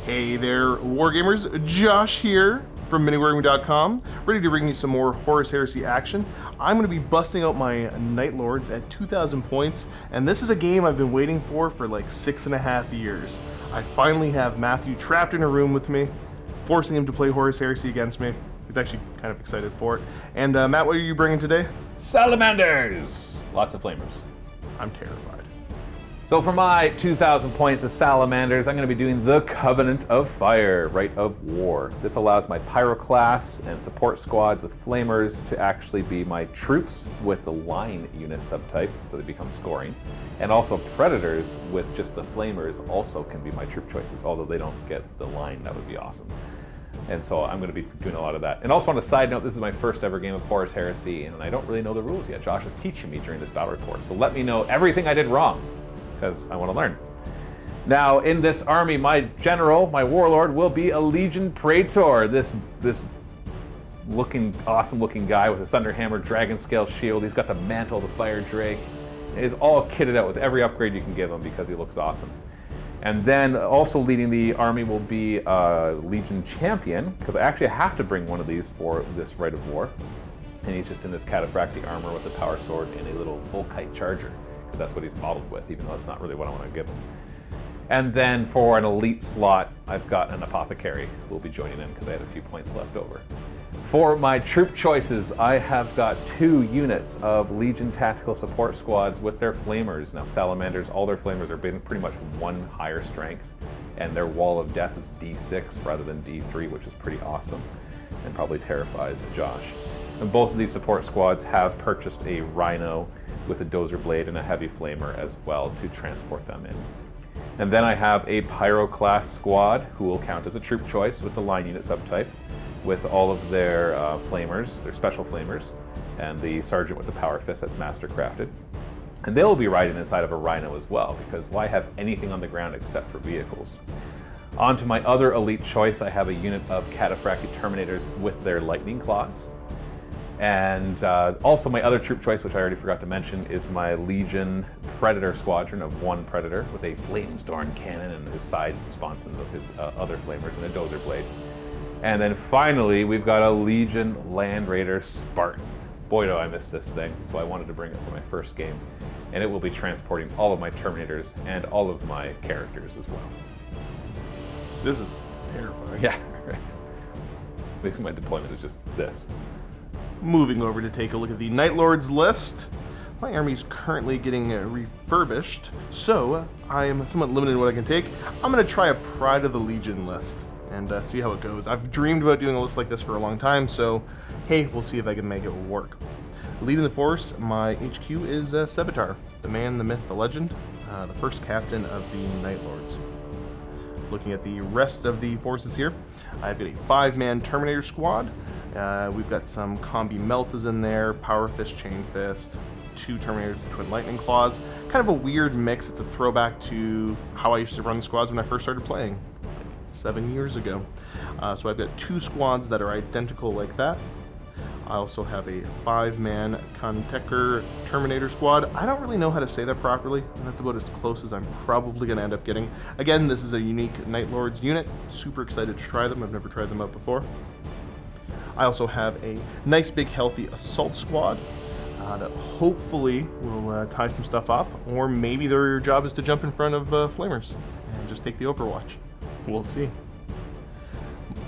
Hey there, Wargamers. Josh here from MiniWarGaming.com, ready to bring you some more Horus Heresy action. I'm going to be busting out my Night Lords at 2,000 points, and this is a game I've been waiting for like 6.5 years. I finally have Matthew trapped in a room with me, forcing him to play Horus Heresy against me. He's actually kind of excited for it. And Matt, what are you bringing today? Salamanders! Lots of flamers. I'm terrified. So for my 2,000 points of Salamanders, I'm going to be doing the Covenant of Fire, Rite of War. This allows my Pyro class and support squads with flamers to actually be my troops with the line unit subtype, so they become scoring. And also predators with just the flamers also can be my troop choices, although they don't get the line. That would be awesome. And so I'm going to be doing a lot of that. And also on a side note, this is my first ever game of Horus Heresy, and I don't really know the rules yet. Josh is teaching me during this battle report, so let me know everything I did wrong, because I want to learn. Now, in this army, my general, my warlord, will be a Legion Praetor. This awesome looking guy with a Thunderhammer Dragon Scale shield. He's got the mantle of the Fire Drake. He's all kitted out with every upgrade you can give him because he looks awesome. And then also leading the army will be a Legion Champion, because I actually have to bring one of these for this Rite of War. And he's just in this cataphractic armor with a power sword and a little Volkite charger, because that's what he's modeled with, even though that's not really what I want to give him. And then for an elite slot, I've got an Apothecary who will be joining in because I had a few points left over. For my troop choices, I have got 2 units of Legion Tactical Support Squads with their flamers. Now, Salamanders, all their flamers are pretty much 1 higher strength, and their Wall of Death is D6 rather than D3, which is pretty awesome and probably terrifies Josh. And both of these support squads have purchased a Rhino with a Dozer Blade and a Heavy Flamer as well to transport them in. And then I have a Pyro class squad who will count as a troop choice with the line unit subtype, with all of their flamers, their special flamers, and the sergeant with the power fist that's mastercrafted. And they'll be riding inside of a Rhino as well, because why have anything on the ground except for vehicles? On to my other elite choice, I have a unit of Cataphractic Terminators with their Lightning Claws. And also my other troop choice, which I already forgot to mention, is my Legion Predator Squadron of 1 Predator with a Flamestorm Cannon and his side sponsons of his other flamers and a Dozer Blade. And then finally, we've got a Legion Land Raider Spartan. Boy, do I miss this thing, so I wanted to bring it for my first game. And it will be transporting all of my Terminators and all of my characters as well. This is terrifying. Yeah, right. Basically, my deployment is just this. Moving over to take a look at the Night Lords list. My army's currently getting refurbished, so I am somewhat limited in what I can take. I'm going to try a Pride of the Legion list and see how it goes. I've dreamed about doing a list like this for a long time, so hey, we'll see if I can make it work. Leading the force, my HQ is Sevatar, the man, the myth, the legend, the first captain of the Night Lords. Looking at the rest of the forces here, I've got a 5-man Terminator squad. We've got some Combi Meltas in there, Power Fist, Chain Fist, 2 Terminators with Twin Lightning Claws. Kind of a weird mix. It's a throwback to how I used to run squads when I first started playing, like 7 years ago. So I've got 2 squads that are identical like that. I also have a 5-man Contecker Terminator squad. I don't really know how to say that properly, and that's about as close as I'm probably going to end up getting. Again, this is a unique Night Lords unit. Super excited to try them. I've never tried them out before. I also have a nice big healthy assault squad that hopefully will tie some stuff up, or maybe their job is to jump in front of flamers and just take the Overwatch. We'll see.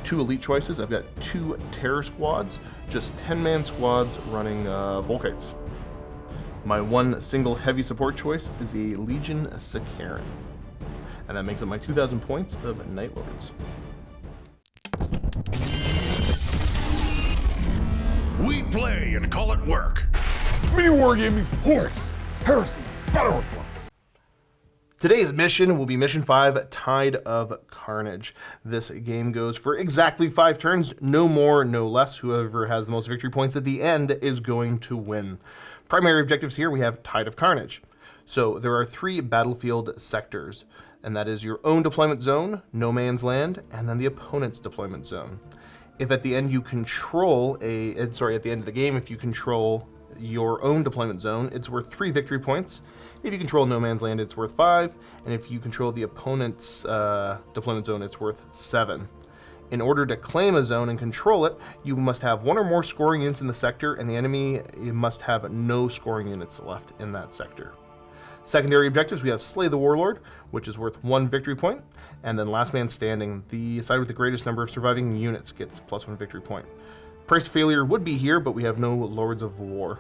2 elite choices. I've got 2 terror squads, just 10-man squads running Volkites. My 1 single heavy support choice is a Legion Sicaran, and that makes up my 2,000 points of Night Lords. We play and call it work. MiniWarGaming's Horus Heresy Battle Report. Today's mission will be Mission 5, Tide of Carnage. This game goes for exactly 5 turns, no more, no less. Whoever has the most victory points at the end is going to win. Primary objectives here, we have Tide of Carnage. So there are 3 battlefield sectors, and that is your own deployment zone, no man's land, and then the opponent's deployment zone. If at the end you control at the end of the game, if you control your own deployment zone, it's worth 3 victory points. If you control no man's land, it's worth 5. And if you control the opponent's deployment zone, it's worth 7. In order to claim a zone and control it, you must have 1 or more scoring units in the sector, and the enemy must have no scoring units left in that sector. Secondary objectives, we have Slay the Warlord, which is worth 1 victory point, and then Last Man Standing, the side with the greatest number of surviving units gets +1 victory point. Price of failure would be here, but we have no Lords of War.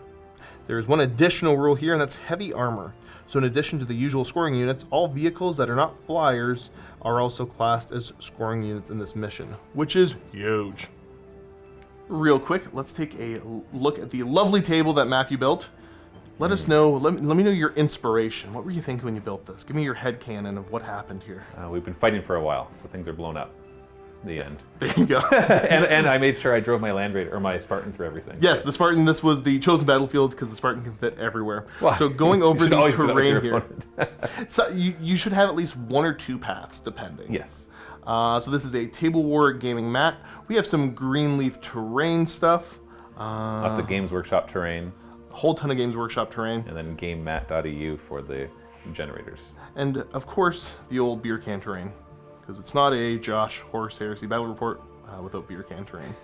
There's one additional rule here, and that's heavy armor. So in addition to the usual scoring units, all vehicles that are not flyers are also classed as scoring units in this mission, which is huge. Real quick, let's take a look at the lovely table that Matthew built. Let us know, let me know your inspiration. What were you thinking when you built this? Give me your headcanon of what happened here. We've been fighting for a while, so things are blown up. The end. There you go. and I made sure I drove my Land Raider or my Spartan through everything. Yes, the Spartan, this was the chosen battlefield because the Spartan can fit everywhere. Well, so going over the terrain here. opponent. So you should have at least 1 or 2 paths, depending. Yes. So this is a Table War gaming mat. We have some Greenleaf terrain stuff. Lots of Games Workshop terrain. A whole ton of Games Workshop terrain. And then GameMat.eu for the generators. And of course, the old beer can terrain. Because it's not a Josh Horus Heresy battle report without beer can terrain.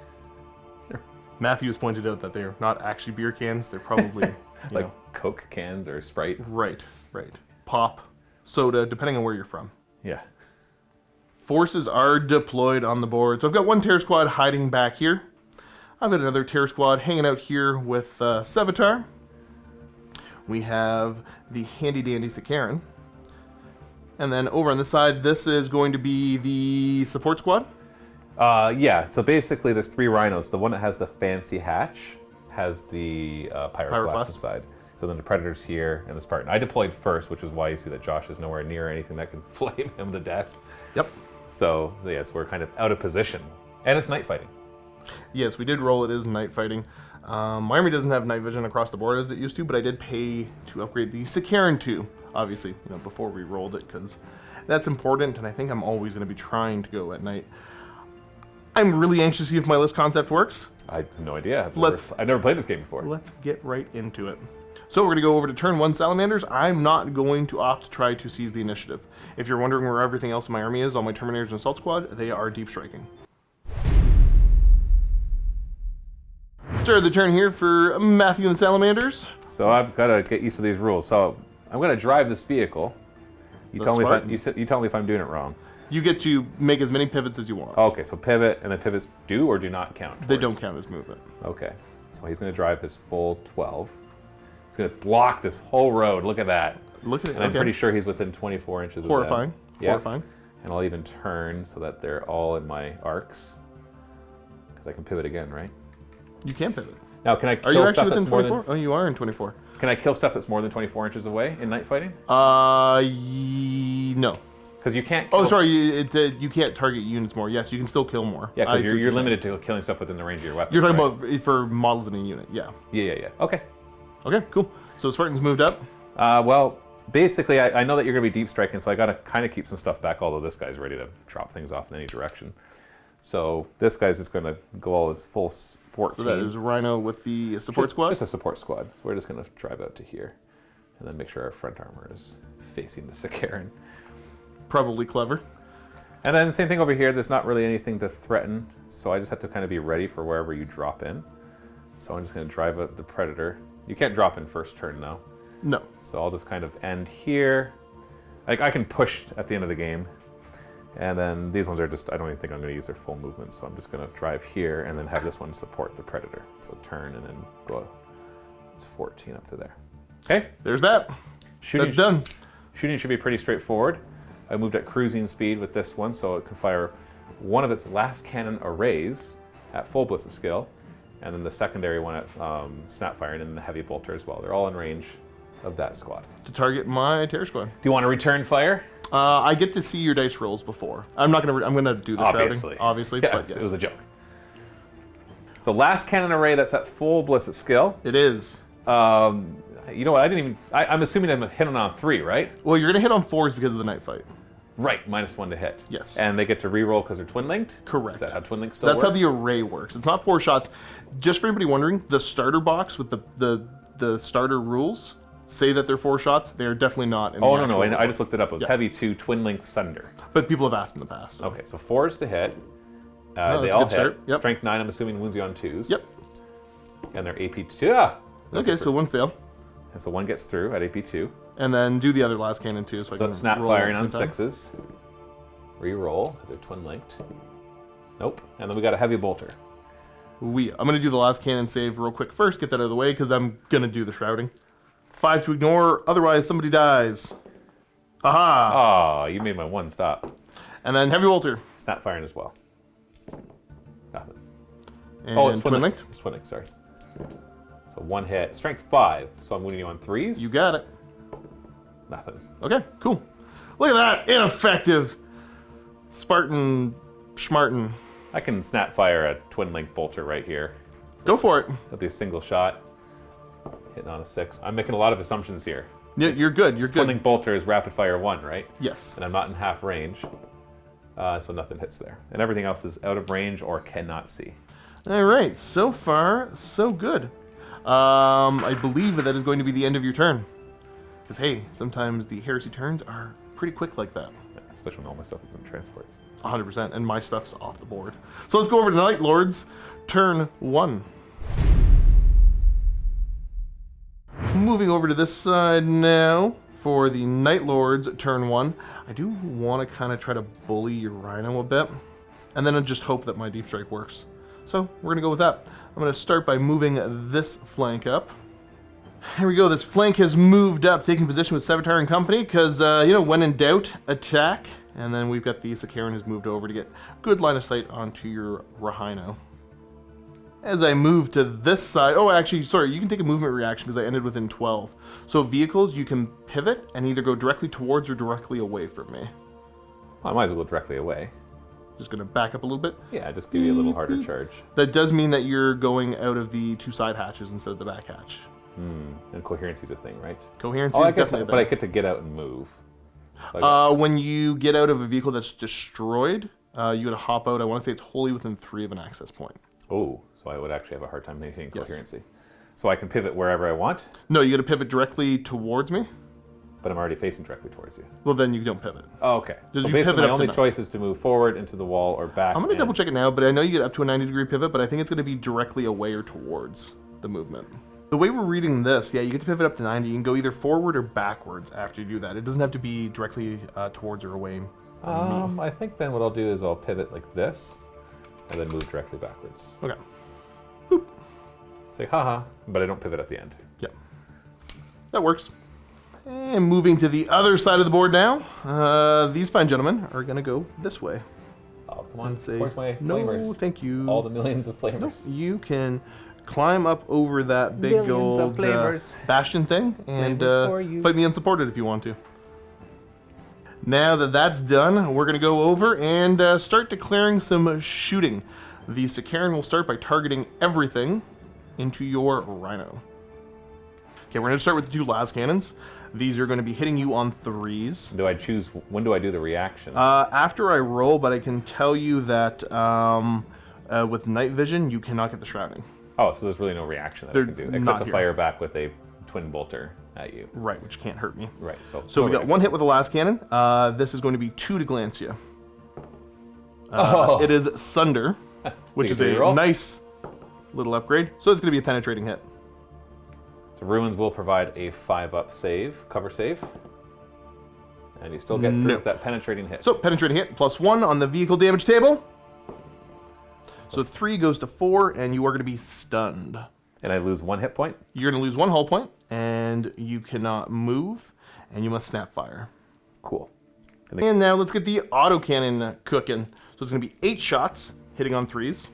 Matthew has pointed out that they're not actually beer cans. They're probably like Coke cans or Sprite. Right. Pop, soda, depending on where you're from. Yeah. Forces are deployed on the board. So I've got 1 Terror Squad hiding back here. I've got another Terror Squad hanging out here with Sevatar. We have the handy dandy Sakaran. And then over on this side, this is going to be the support squad. Yeah, so basically there's 3 rhinos. The one that has the fancy hatch has the Pyroclast inside. So then the Predator's here and the Spartan. I deployed first, which is why you see that Josh is nowhere near anything that can flame him to death. Yep. So yes, we're kind of out of position. And it's night fighting. Yes, we did roll. It is night fighting. My army doesn't have night vision across the board as it used to, but I did pay to upgrade the Sakaran 2, obviously, before we rolled it, because that's important, and I think I'm always going to be trying to go at night. I'm really anxious to see if my list concept works. I have no idea. I've never played this game before. Let's get right into it. So we're going to go over to turn 1 Salamanders. I'm not going to opt to try to seize the initiative. If you're wondering where everything else in my army is, all my Terminators and Assault Squad, they are deep striking. Start the turn here for Matthew and the Salamanders. So I've got to get used to these rules. So I'm going to drive this vehicle. You tell me if I'm doing it wrong. You get to make as many pivots as you want. Okay, so pivot, and the pivots do or do not count? They don't count as movement. Okay, so he's going to drive his full 12. He's going to block this whole road. Look at that. Look at it. And I'm pretty sure he's within 24 inches Horrifying. of that. Horrifying. And I'll even turn so that they're all in my arcs. Because I can pivot again, right? You can pivot. Now, can I kill stuff that's more than... Oh, you are in 24. Can I kill stuff that's more than 24 inches away in night fighting? No. Because you can't. Oh, sorry. You can't target units more. Yes, you can still kill more. Yeah, because you're limited to killing stuff within the range of your weapon. You're talking about for models in a unit. Yeah. Yeah. Okay. Okay. Cool. So Spartan's moved up. Well, basically, I know that you're going to be deep striking, so I got to kind of keep some stuff back. Although this guy's ready to drop things off in any direction. So this guy's just going to go all his full 14. So that is Rhino with the support squad? Just a support squad. So we're just going to drive out to here. And then make sure our front armor is facing the Sakaran. Probably clever. And then the same thing over here. There's not really anything to threaten. So I just have to kind of be ready for wherever you drop in. So I'm just going to drive out the Predator. You can't drop in first turn, though. No. So I'll just kind of end here. Like I can push at the end of the game. And then these ones are just, I don't even think I'm going to use their full movement, so I'm just going to drive here and then have this one support the Predator. So turn and then go, it's 14 up to there. Okay. There's that. That's done. Shooting should be pretty straightforward. I moved at cruising speed with this one, so it can fire one of its last cannon arrays at full ballistic skill, and then the secondary one at snap firing and the heavy bolter as well. They're all in range of that squad. To target my Terror Squad. Do you want to return fire? I get to see your dice rolls before. I'm gonna do the shrouding, obviously. Yeah, but yes. It was a joke. So last cannon array that's at full ballistic skill. It is. You know what? I'm assuming I'm hitting on 3, right? Well, you're gonna hit on 4s because of the night fight. Right, -1 to hit. Yes. And they get to reroll because they're twin linked. Correct. Is that how twin link still works? That's how the array works. It's not 4 shots. Just for anybody wondering, the starter box with the the starter rules say that they're 4 shots. They're definitely not. In Oh, the no, actual I just looked it up. It was Yeah. heavy 2, twin link Sunder. But people have asked in the past. So. Okay, so 4s to hit. Oh, They that's a all good hit. start. Yep. Strength 9, I'm assuming, wounds you on 2s. Yep. And they're AP 2. Ah! Okay, so 1 fail. And so 1 gets through at AP 2. And then do the other last cannon too. So I So can it's snap roll firing at on the same time. 6s. Re-roll, because they're twin linked. Nope. And then we got a heavy bolter. I'm going to do the last cannon save real quick first, get that out of the way, because I'm going to do the shrouding. 5 to ignore, otherwise somebody dies. Aha! Oh, you made my 1 stop. And then heavy bolter. Snap firing as well. Nothing. And Oh, it's twin twin linked. linked. It's twin linked, sorry. So 1 hit. Strength 5. So I'm wounding you on 3s. You got it. Nothing. Okay, cool. Look at that, ineffective Spartan Schmartin. I can snap fire a twin link bolter right here. Go for it. That'll be a single shot. Hitting on a 6. I'm making a lot of assumptions here. Yeah, you're good. You're Twin good. link bolter is rapid fire 1, right? Yes. And I'm not in half range. So nothing hits there. And everything else is out of range or cannot see. All right. So far, so good. I believe that is going to be the end of your turn. Because hey, sometimes the heresy turns are pretty quick like that. Especially when all my stuff is in transports. 100%, and my stuff's off the board. So let's go over to Night Lords, turn 1. Moving over to this side now for the Night Lords, turn 1. I do want to kind of try to bully your Rhino a bit, and then I just hope that my Deep Strike works. So we're going to go with that. I'm going to start by moving this flank up. Here we go, this flank has moved up, taking position with Sevatar and company, because, when in doubt, attack. And then we've got the Sakaran who's moved over to get good line of sight onto your Rahino. As I move to this side, oh, actually, sorry, you can take a movement reaction because I ended within 12. So vehicles, you can pivot and either go directly towards or directly away from me. Well, I might as well go directly away. Just going to back up a little bit. Yeah, just give you a little harder charge. That does mean that you're going out of the 2 side hatches instead of the back hatch. And coherency's a thing, right? Coherency Oh, I is guess, definitely a but I thing. get to get out and move. So I got- When you get out of a vehicle that's destroyed, you got to hop out. I want to say it's wholly within 3 of an access point. oh, so I would actually have a hard time maintaining Yes. coherency. So I can pivot wherever I want, No, you got to pivot directly towards me. but I'm already facing directly towards you. Well, then you don't pivot. Oh, okay. Does So you basically, pivot my up to only nine? choice is to move forward into the wall or back. I'm going to and- double check it now, but I know you get up to a 90-degree pivot, but I think it's going to be directly away or towards the movement. The way we're reading this, yeah, you get to pivot up to 90. You can go either forward or backwards after you do that. It doesn't have to be directly towards or away from me. I think then what I'll do is I'll pivot like this, and then move directly backwards. Okay. It's like, haha, but I don't pivot at the end. Yeah. That works. And moving to the other side of the board now, these fine gentlemen are going to go this way. Oh, come on, And say, towards my no, flamers. thank you. All the millions of flamers. You can climb up over that big Millions of old flamers. bastion thing and Flamers for you. fight me unsupported if you want to. Now that that's done, we're going to go over and start declaring some shooting. The Sakaran will start by targeting everything into your Rhino. Okay, we're going to start with the 2 las cannons. These are going to be hitting you on 3s. Do I choose, when do I do the reaction? After I roll, but I can tell you that with night vision, you cannot get the shrouding. Oh, so there's really no reaction that I They're can do, not except to here. fire back with a twin bolter at you. Right, which can't hurt me. Right, so So no we got reaction. 1 hit with the last cannon. This is going to be 2 to glance you. Oh. It is Sunder, which you is can a reroll? nice little upgrade. So it's going to be a penetrating hit. So ruins will provide a 5-up save, cover save. And you still get through No. with that penetrating hit. So penetrating hit plus 1 on the vehicle damage table. So 3 goes to 4, and you are going to be stunned. And I lose 1 hit point. You're going to lose 1 hull point, and you cannot move, and you must snap fire. Cool. And now let's get the autocannon cooking. So it's going to be 8 shots, hitting on 3s.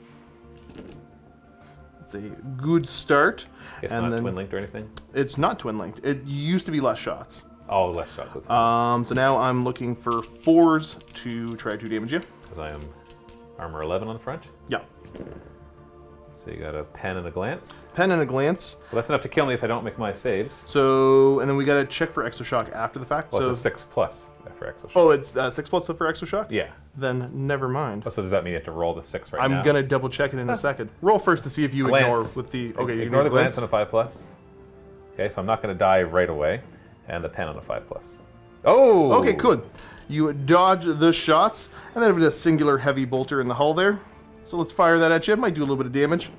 It's a good start. It's And not then- twin linked or anything. It's not twin linked. It used to be less shots. Oh, less shots. That's fine. So now I'm looking for 4s to try to damage you. Because I am armor 11 on the front. Yeah. So you got a pen and a glance. Pen and a glance. Well, that's enough to kill me if I don't make my saves. So, and then we got to check for Exoshock after the fact. Well, so, it's a 6+ for Exoshock. oh, it's 6 plus for Exoshock? Yeah. Then never mind. Oh, so does that mean you have to roll the 6 right now? I'm going to double check it in a second. Roll first to see if you Glance. ignore with the... Okay, you Ignore the need glance on a 5+. Okay, so I'm not going to die right away. And the pen on a 5+. Oh! Okay, good. You dodge the shots, and then have a singular heavy bolter in the hull there. So let's fire that at you. Might do a little bit of damage.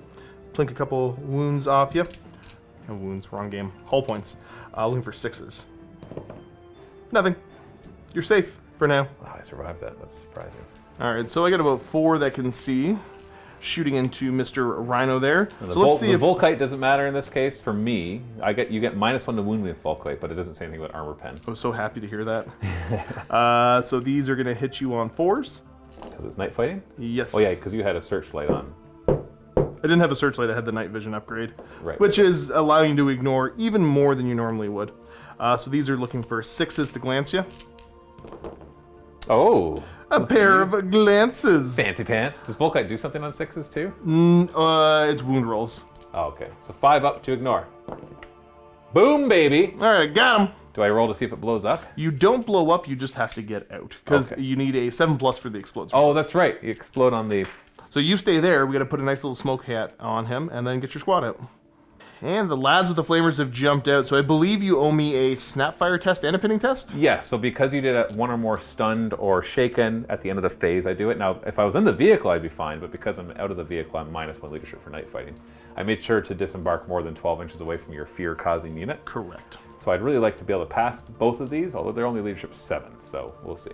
Plink a couple wounds off you. No wounds, wrong game. Hull points. Looking for 6s. Nothing. You're safe for now. Oh, I survived that. That's surprising. All right, so I got about 4 that can see. Shooting into Mr. Rhino there. And So let's see if... Volkite doesn't matter in this case. For me, you get -1 to wound with Volkite, but it doesn't say anything about armor pen. I was so happy to hear that. So these are going to hit you on 4s. Because it's night fighting? Yes. Oh yeah, because you had a searchlight on. I didn't have a searchlight, I had the night vision upgrade. Right. Which is allowing you to ignore even more than you normally would. So these are looking for 6s to glance you. Oh! A pair of glances. Fancy pants. Does Volkite do something on 6s too? It's wound rolls. Oh, okay. So 5 up to ignore. Boom, baby! Alright, got him. Do I roll to see if it blows up? You don't blow up, you just have to get out. Because Okay. you need a 7+ for the explodes. Oh, that's right. You explode on the... So you stay there, we gotta put a nice little smoke hat on him, and then get your squad out. And the lads with the flamers have jumped out, so I believe you owe me a snapfire test and a pinning test? Yes, so because you did a 1 or more stunned or shaken at the end of the phase, I do it. Now, if I was in the vehicle, I'd be fine, but because I'm out of the vehicle, I'm -1 leadership for night fighting. I made sure to disembark more than 12 inches away from your fear-causing unit. Correct. So I'd really like to be able to pass both of these, although they're only leadership 7, so we'll see.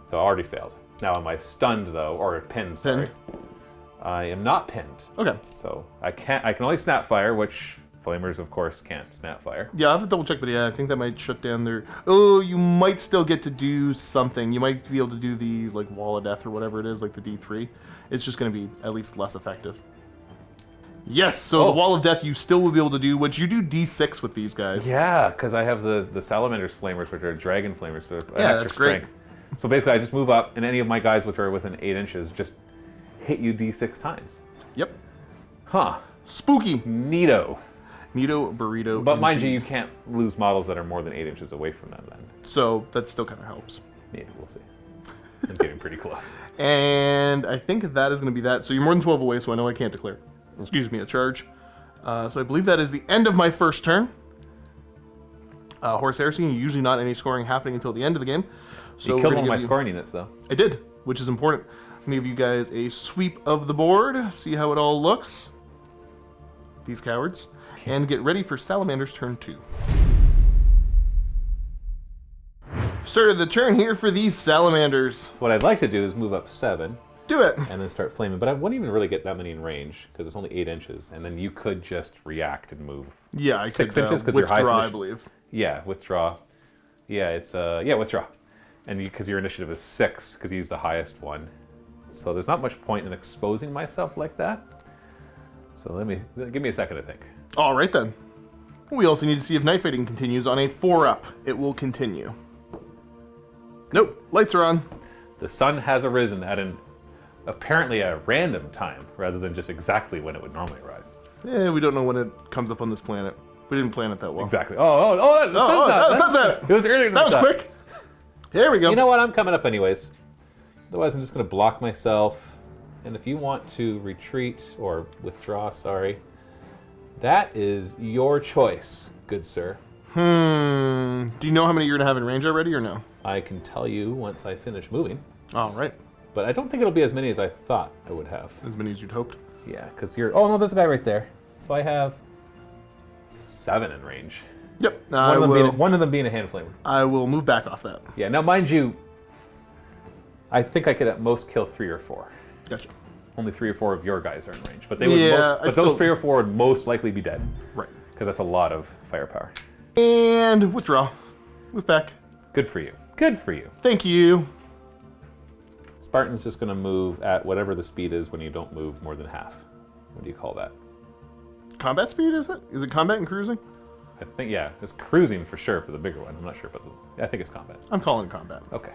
So I already failed. Now, am I stunned, though, or pinned, sorry? Pinned. I am not pinned. Okay. So I can only snapfire, which flamers, of course, can't snapfire. Yeah, I'll have to double check, but yeah, I think that might shut down their... Oh, you might still get to do something. You might be able to do the, like, Wall of Death or whatever it is, like the D3. It's just going to be at least less effective. Yes, so the Wall of Death you still will be able to do, which you do D6 with these guys. Yeah, because I have the Salamanders flamers, which are dragon flamers, so Yeah, extra that's great. strength. So basically, I just move up, and any of my guys which are within 8 inches just hit you D6 times. Yep. Huh. Spooky. Neato. Neato, burrito. But mind you, indeed. you can't lose models that are more than 8 inches away from them then. So that still kind of helps. Maybe, we'll see. I'm getting pretty close. And I think that is going to be that. So you're more than 12 away, so I know I can't declare, excuse me, a charge. So I believe that is the end of my first turn. Horus Heresy, usually not any scoring happening until the end of the game. So You killed one of my scoring units, though. I did, which is important. I'm going to give you guys a sweep of the board, see how it all looks. These cowards. And get ready for Salamander's turn 2. Start of the turn here for these Salamanders. So what I'd like to do is move up 7. Do it. And then start flaming. But I wouldn't even really get that many in range, because it's only 8 inches. And then you could just react and move. Yeah, I 6 could inches, because your withdraw, highest I believe. Yeah, withdraw. Yeah, it's withdraw. And because your initiative is 6, because you used the highest one. So there's not much point in exposing myself like that. So give me a second to think. All right then. We also need to see if night fighting continues on a 4-up. It will continue. Nope, lights are on. The sun has arisen at apparently a random time, rather than just exactly when it would normally rise. Yeah, we don't know when it comes up on this planet. We didn't plan it that well. Exactly. The sun's out. The sun's out. It was earlier than That was I thought. quick. There we go. You know what? I'm coming up anyways. Otherwise, I'm just going to block myself. And if you want to retreat or withdraw, sorry, that is your choice, good sir. Do you know how many you're going to have in range already or no? I can tell you once I finish moving. All right. But I don't think it'll be as many as I thought I would have. As many as you'd hoped. Yeah, because you're... Oh, no, there's a guy right there. So I have 7 in range. Yep. One of them being a hand flamer. I will move back off that. Yeah, now mind you, I think I could at most kill 3 or 4. Gotcha. Only 3 or 4 of your guys are in range. But they would those 3 or 4 would most likely be dead. Right. Because that's a lot of firepower. And withdraw. Move back. Good for you. Good for you. Thank you. Spartan's just going to move at whatever the speed is when you don't move more than half. What do you call that? Combat speed, is it? Is it combat and cruising? I think, yeah, it's cruising for sure for the bigger one. I'm not sure about this. I think it's combat. I'm calling it combat. Okay.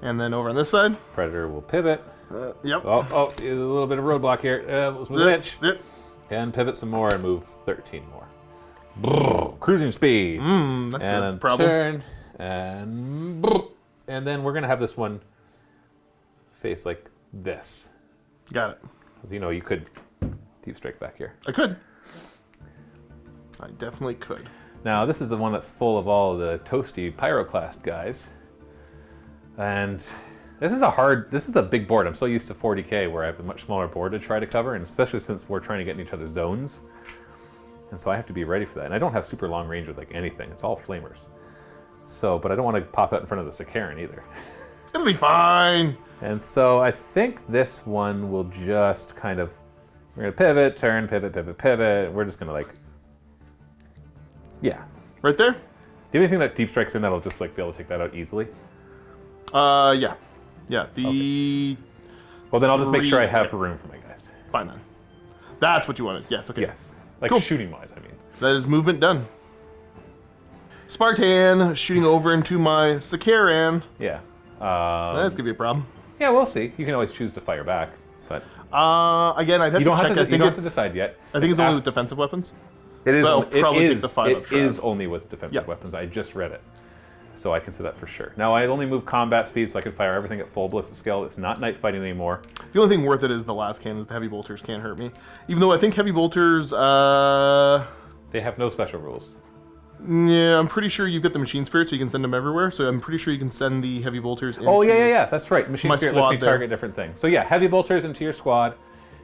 And then over on this side. Predator will pivot. Yep. Oh, a little bit of roadblock here. Let's move an inch. Yep. And pivot some more and move 13 more. Brrr, cruising speed. That's and a then problem. turn. And brrr. And then we're going to have this one face like this. Got it. Because, you know, you could deep strike back here. I could. I definitely could. Now, this is the one that's full of all the toasty Pyroclast guys. And this is a big board. I'm so used to 40k where I have a much smaller board to try to cover, and especially since we're trying to get in each other's zones. And so I have to be ready for that. And I don't have super long range with like anything. It's all flamers. So, but I don't want to pop out in front of the Sakaran either. It'll be fine. And so I think this one will just kind of, we're gonna pivot, turn, pivot, pivot, pivot. We're just gonna like, yeah. Right there? Do you have anything that deep strikes in that'll just like be able to take that out easily? Yeah. Yeah, Okay. Well, then I'll just make sure I have room for my guys. Fine then. That's what you wanted. Yes, okay. Yes. Like Cool. shooting-wise, I mean. That is movement done. Spartan shooting over into my Sakaran. Yeah. That's gonna be a problem. Yeah, we'll see. You can always choose to fire back, but Again, I'd have you don't to check. have to. I think You don't have to it's, decide yet. I think it's only with defensive weapons. It is. But I'll It probably take is. the 5-up It shroud. is only with defensive Yeah. weapons. I just read it, so I can say that for sure. Now I only move combat speed, so I can fire everything at full ballistic scale. It's not night fighting anymore. The only thing worth it is the last cannons. The heavy bolters can't hurt me, even though I think heavy bolters. They have no special rules. Yeah, I'm pretty sure you get the machine spirit, so you can send them everywhere. So I'm pretty sure you can send the heavy bolters. Into Oh yeah. That's right. Machine my spirit lets me squad there. target different things. So yeah, heavy bolters into your squad,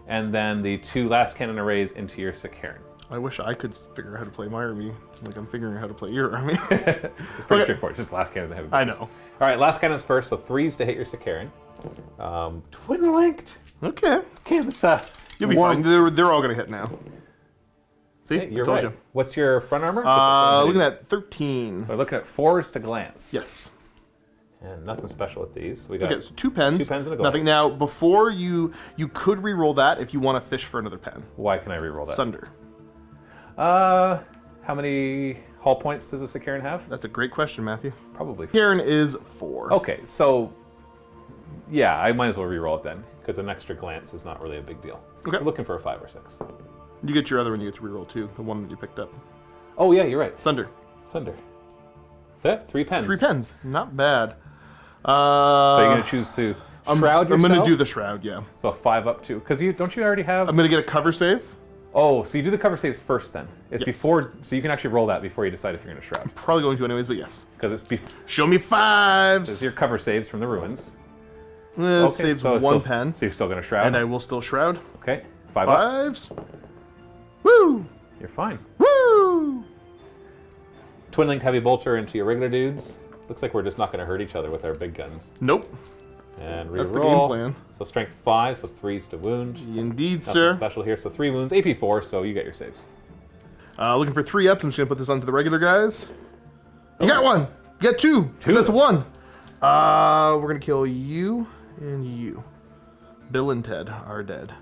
and then the 2 last cannon arrays into your Sakaran. I wish I could figure out how to play my army, like I'm figuring out how to play your army. It's pretty straightforward. It's just last cannons and heavy bolters. I know. All right, last cannons first. So 3s to hit your Sakaran. Twin linked. Okay, Okay, let's you'll be warm- fine. They're all gonna hit now. See, Hey, you're told right. What's your front armor? you. Looking at 13. So we're looking at 4s to glance. Yes. And nothing special with these. So we got Okay, so 2 pens. 2 pens and a Nothing. glance. Now, before you could re-roll that if you want to fish for another pen. Why can I reroll that? Sunder. How many hull points does a Sakaran have? That's a great question, Matthew. Probably. Karen is 4. Okay, so yeah, I might as well reroll it then, because an extra glance is not really a big deal. Okay. So looking for a 5 or 6. You get your other one. You get to re-roll too. The one that you picked up. Oh yeah, you're right. Sunder. Sunder. That 3 pens. 3 pens. Not bad. So you're gonna choose to shroud yourself. I'm gonna do the shroud. Yeah. So a 5 up too, because don't you already have? I'm gonna get a cover save. Oh, so you do the cover saves first then. It's Yes. before, so you can actually roll that before you decide if you're gonna shroud, Probably going to anyways, but yes. because it's before. Show me 5s. It's your cover saves from the ruins. Saves so 1 so, pen. So you're still gonna shroud. And I will still shroud. Okay, 5 up. 5s. Woo! You're fine. Woo! Twin linked heavy bolter into your regular dudes. Looks like we're just not gonna hurt each other with our big guns. Nope. And reroll. That's the game plan. So strength 5, so 3s to wound. Indeed, Nothing sir. special here. So 3 wounds, AP 4, so you get your saves. Looking for 3 ups. I'm just gonna put this onto the regular guys. You got 1. You got 2. 2. That's 1. We're gonna kill you and you. Bill and Ted are dead.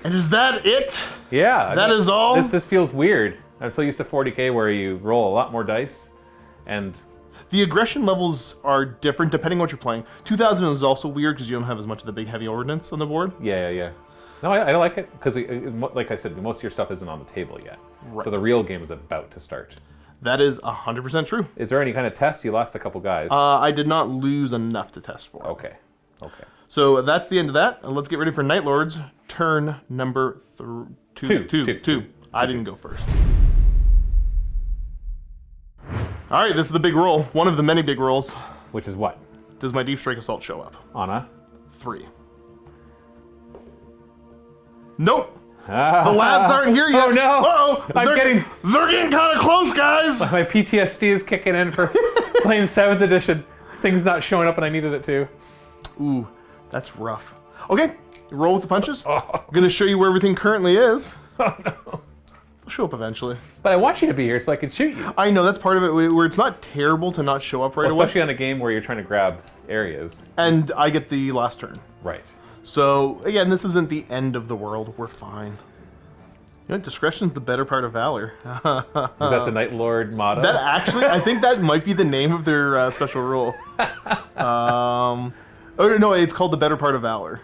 And is that it? Yeah. That is all? This feels weird. I'm so used to 40k where you roll a lot more dice, and The aggression levels are different depending on what you're playing. 2000 is also weird because you don't have as much of the big heavy ordnance on the board. yeah. No, I like it because, like I said, most of your stuff isn't on the table yet. Right. So the real game is about to start. That is 100% true. Is there any kind of test? You lost a couple guys. I did not lose enough to test for. Okay. So that's the end of that. And let's get ready for Night Lords. Turn number two. I didn't go first. All right, this is the big roll. One of the many big rolls. Which is what? Does my Deep Strike Assault show up? Anna? 3. Nope. The lads aren't here yet. Oh no! Uh-oh. They're getting kind of close, guys. My PTSD is kicking in for playing 7th edition. Things not showing up and I needed it to. Ooh, that's rough. Okay, roll with the punches. I'm going to show you where everything currently is. Oh no. They'll show up eventually. But I want you to be here so I can shoot you. I know, that's part of it, where it's not terrible to not show up right away. Especially on a game where you're trying to grab areas. And I get the last turn. Right. So, again, this isn't the end of the world. We're fine. You know, discretion's the better part of valor. Is that the Night Lord motto? That actually, I think that might be the name of their special rule. Oh, no, it's called the better part of valor.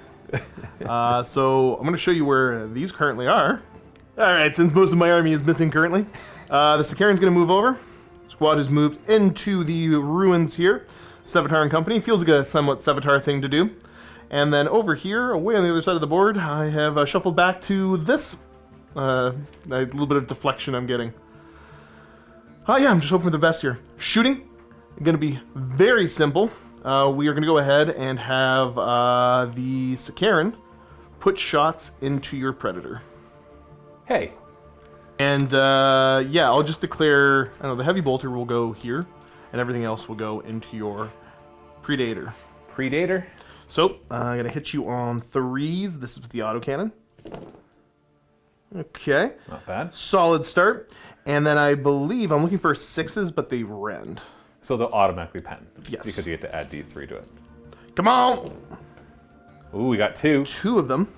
So I'm going to show you where these currently are. All right, since most of my army is missing currently, the Sakaran's going to move over. Squad has moved into the ruins here. Sevatar and company. Feels like a somewhat Sevatar thing to do. And then over here, away on the other side of the board, I have shuffled back to this. A little bit of deflection I'm getting. Yeah, I'm just hoping for the best here. Shooting, going to be very simple. We are going to go ahead and have the Sakaran put shots into your Predator. Hey. And yeah, I'll just declare, I don't know, the Heavy Bolter will go here, and everything else will go into your Predator. Predator? So, I'm going to hit you on 3s. This is with the autocannon. Okay. Not bad. Solid start. And then I believe I'm looking for 6s, but they rend. So they'll automatically pen. Yes. Because you get to add D3 to it. Come on! Ooh, we got 2. 2 of them.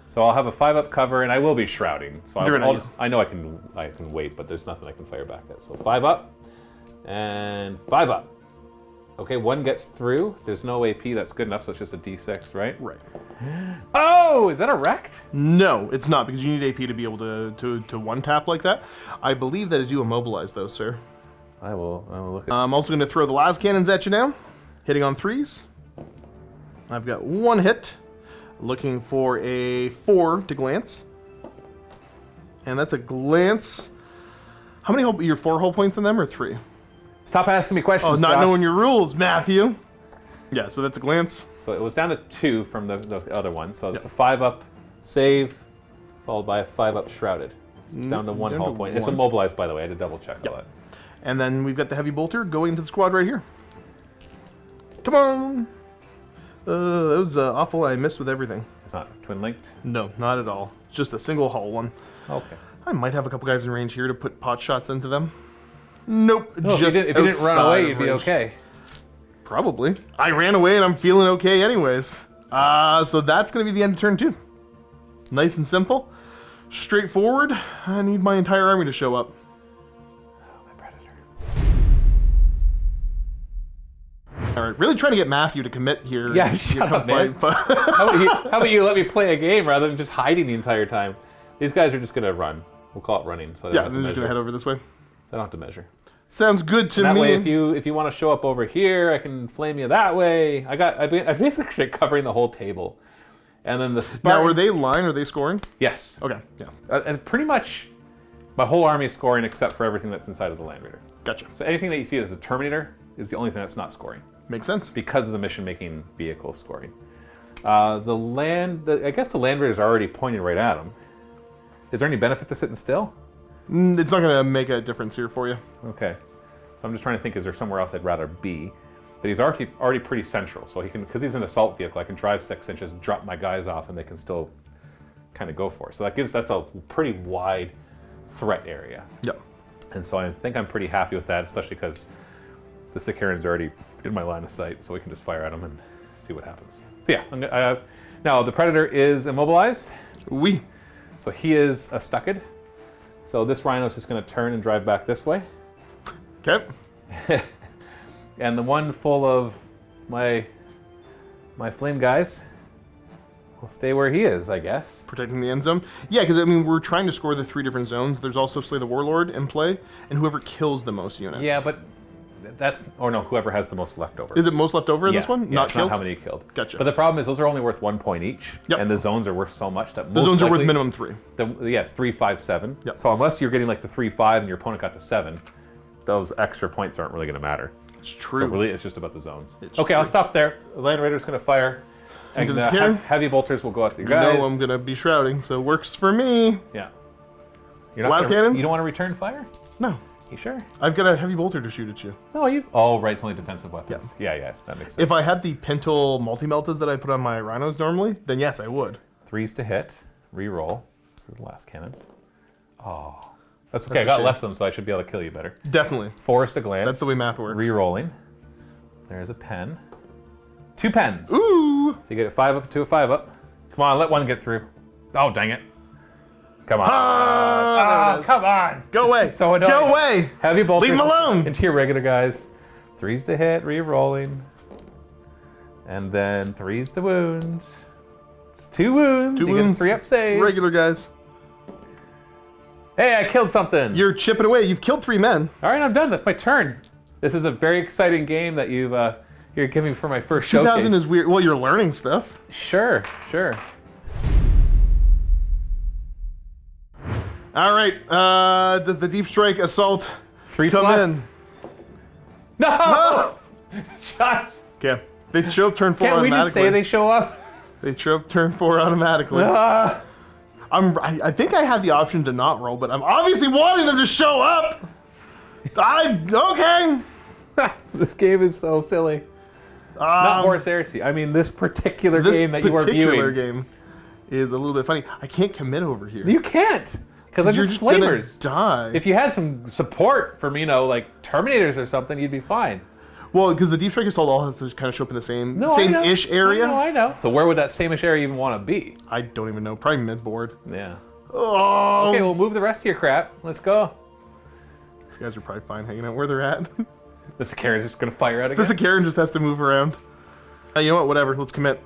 So I'll have a 5-up cover, and I will be shrouding. So You're I'll gonna- just, I know I can wait, but there's nothing I can fire back at. So 5-up and 5-up. Okay, 1 gets through. There's no AP. That's good enough. So it's just a D6, right? Right. Oh, is that a wrecked? No, it's not, because you need AP to be able to one-tap like that. I believe that is you immobilize, though, sir. I will look at. I'm also going to throw the las cannons at you now, hitting on 3s. I've got 1 hit, looking for a 4 to glance. And that's a glance. How many your 4 hull points in them, or 3? Stop asking me questions. Oh, not Josh. knowing your rules, Matthew. Yeah, so that's a glance. So it was down to 2 from the other one. So it's a 5-up save, followed by a 5-up shrouded. So it's down to 1 down hull to point. It's 1. immobilized, by the way. I had to double check all that. And then we've got the Heavy Bolter going into the squad right here. Come on. That was awful. I missed with everything. It's not twin linked. No, not at all. Just a single hull one. Okay. I might have a couple guys in range here to put pot shots into them. Nope. No, just if you didn't run outside away, of you'd be range. okay. Probably. I ran away and I'm feeling okay anyways. So that's going to be the end of turn 2. Nice and simple. Straightforward. I need my entire army to show up. Oh, my Predator. All right, really trying to get Matthew to commit here. Yeah, and shut come up, man. fight. How about you let me play a game rather than just hiding the entire time? These guys are just going to run. We'll call it running. So I don't Yeah, have I'm to just going to measure. head over this way. So I don't have to measure. Sounds good to That me. way, if you want to show up over here, I can flame you that way. I'm basically covering the whole table. And then the Spartan... Now, are they line? Are they scoring? Yes. Okay, yeah. And pretty much my whole army is scoring except for everything that's inside of the Land Raider. Gotcha. So anything that you see as a Terminator is the only thing that's not scoring Makes sense. because of the mission-making vehicle scoring. I guess the Land Raider's already pointing right at him. Is there any benefit to sitting still? It's not going to make a difference here for you. Okay. So I'm just trying to think, is there somewhere else I'd rather be? But he's already pretty central, so he can, because he's an assault vehicle, I can drive 6 inches, drop my guys off, and they can still kind of go for it. So that's a pretty wide threat area. Yep. And so I think I'm pretty happy with that, especially because the Sikaran's already in my line of sight, so we can just fire at him and see what happens. So yeah, now the Predator is immobilized. Oui. So he is stucked. So this Rhino's just going to turn and drive back this way. Okay. And the one full of my flame guys will stay where he is, I guess. Protecting the end zone. Yeah, because, I mean, we're trying to score the 3 different zones. There's also Slay the Warlord in play, and whoever kills the most units. Yeah, but that's... Or no, whoever has the most leftover. Is it most left over in this one? Yeah, Not it's killed? not how many you killed. Gotcha. But the problem is those are only worth 1 point each. Yep. And the zones are worth so much that The most zones are worth likely- minimum 3. Yes, 3, 5, 7. Yep. So unless you're getting like the 3, 5 and your opponent got the 7, those extra points aren't really going to matter. It's So true. really, it's just about the zones. It's Okay, I'll true. stop there. The Land Raider's going to fire. And Into the Sikaran? heavy bolters will go at the You guys. know I'm going to be shrouding, so it works for me. Yeah. Las cannons? You don't want to return fire? No. You sure? I've got a Heavy Bolter to shoot at you. No, you... Oh, right, it's only defensive weapons. Yes. Yeah, that makes sense. If I had the Pintle multi-meltas that I put on my Rhinos normally, then yes, I would. 3s to hit. Re-roll for the last cannons. Oh. That's okay, I a got shame. less of them, so I should be able to kill you better. Definitely. 4s to glance. That's the way math works. Re-rolling. There's a pen. 2 pens. Ooh! So you get a 5-up to a 5-up. Come on, let one get through. Oh, dang it. Come on. Ah, there it is. Come on. Go away. So annoying. Go away. Heavy bolters Leave him alone. into your regular guys. 3s to hit, re-rolling. And then 3s to wound. It's 2 wounds. 2 you wounds. Get a 3-up save. Regular guys. Hey, I killed something. You're chipping away. You've killed 3 men. All right, I'm done. That's my turn. This is a very exciting game that you're giving me for my first 2000 showcase. is weird. Well, you're learning stuff. Sure. All right. Does the Deep Strike Assault 3 Come plus. in. No! Josh, Okay. They show up turn 4 can't we automatically. just say they show up? They show up turn 4 automatically. I think I have the option to not roll, but I'm obviously wanting them to show up. Okay. This game is so silly. Not Horus Heresy. I mean, this particular game that you are viewing. This particular game is a little bit funny. I can't commit over here. You can't. Because I'm You're just gonna flavors. die. If you had some support from, like Terminators or something, you'd be fine. Well, because the Deep Strike Assault all has to kind of show up in the I know. same-ish area. I know. So where would that same-ish area even want to be? I don't even know. Probably mid-board. Yeah. Oh. Okay, we'll move the rest of your crap. Let's go. These guys are probably fine hanging out where they're at. This Karen's just going to fire out again. This Karen just has to move around. You know what? Whatever. Let's commit.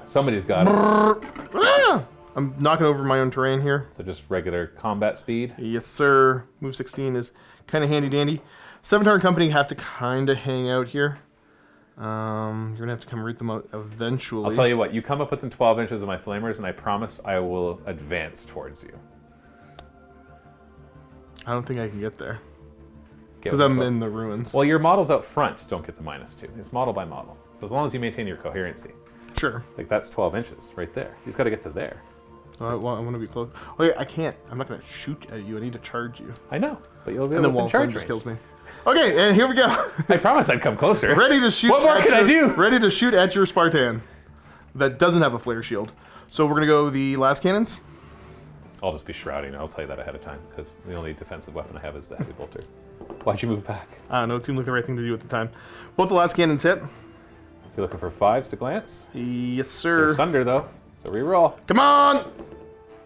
Somebody's got it. Ah! I'm knocking over my own terrain here. So just regular combat speed. Yes, sir. Move 16 is kind of handy-dandy. 7-turn company have to kind of hang out here. You're going to have to come root them out eventually. I'll tell you what, you come up within 12 inches of my flamers, and I promise I will advance towards you. I don't think I can get there. Get Because within I'm 12. in the ruins. Well, your models out front don't get the -2. It's model by model. So as long as you maintain your coherency. Sure. Like, that's 12 inches right there. He's got to get to there. I want to be close. Oh, yeah, I can't. I'm not going to shoot at you. I need to charge you. I know, but you'll be And able then to charge Wallflame just range. kills me. Okay, and here we go. I promise I'd come closer. Ready to shoot. What more at can I your- do? Ready to shoot at your Spartan. That doesn't have a flare shield. So we're gonna go the last cannons. I'll just be shrouding. I'll tell you that ahead of time, because the only defensive weapon I have is the heavy bolter. Why'd you move back? I don't know. It seemed like the right thing to do at the time. Both the last cannons hit. So you're looking for 5s to glance? Yes, sir. There's Thunder, though. So reroll. Come on!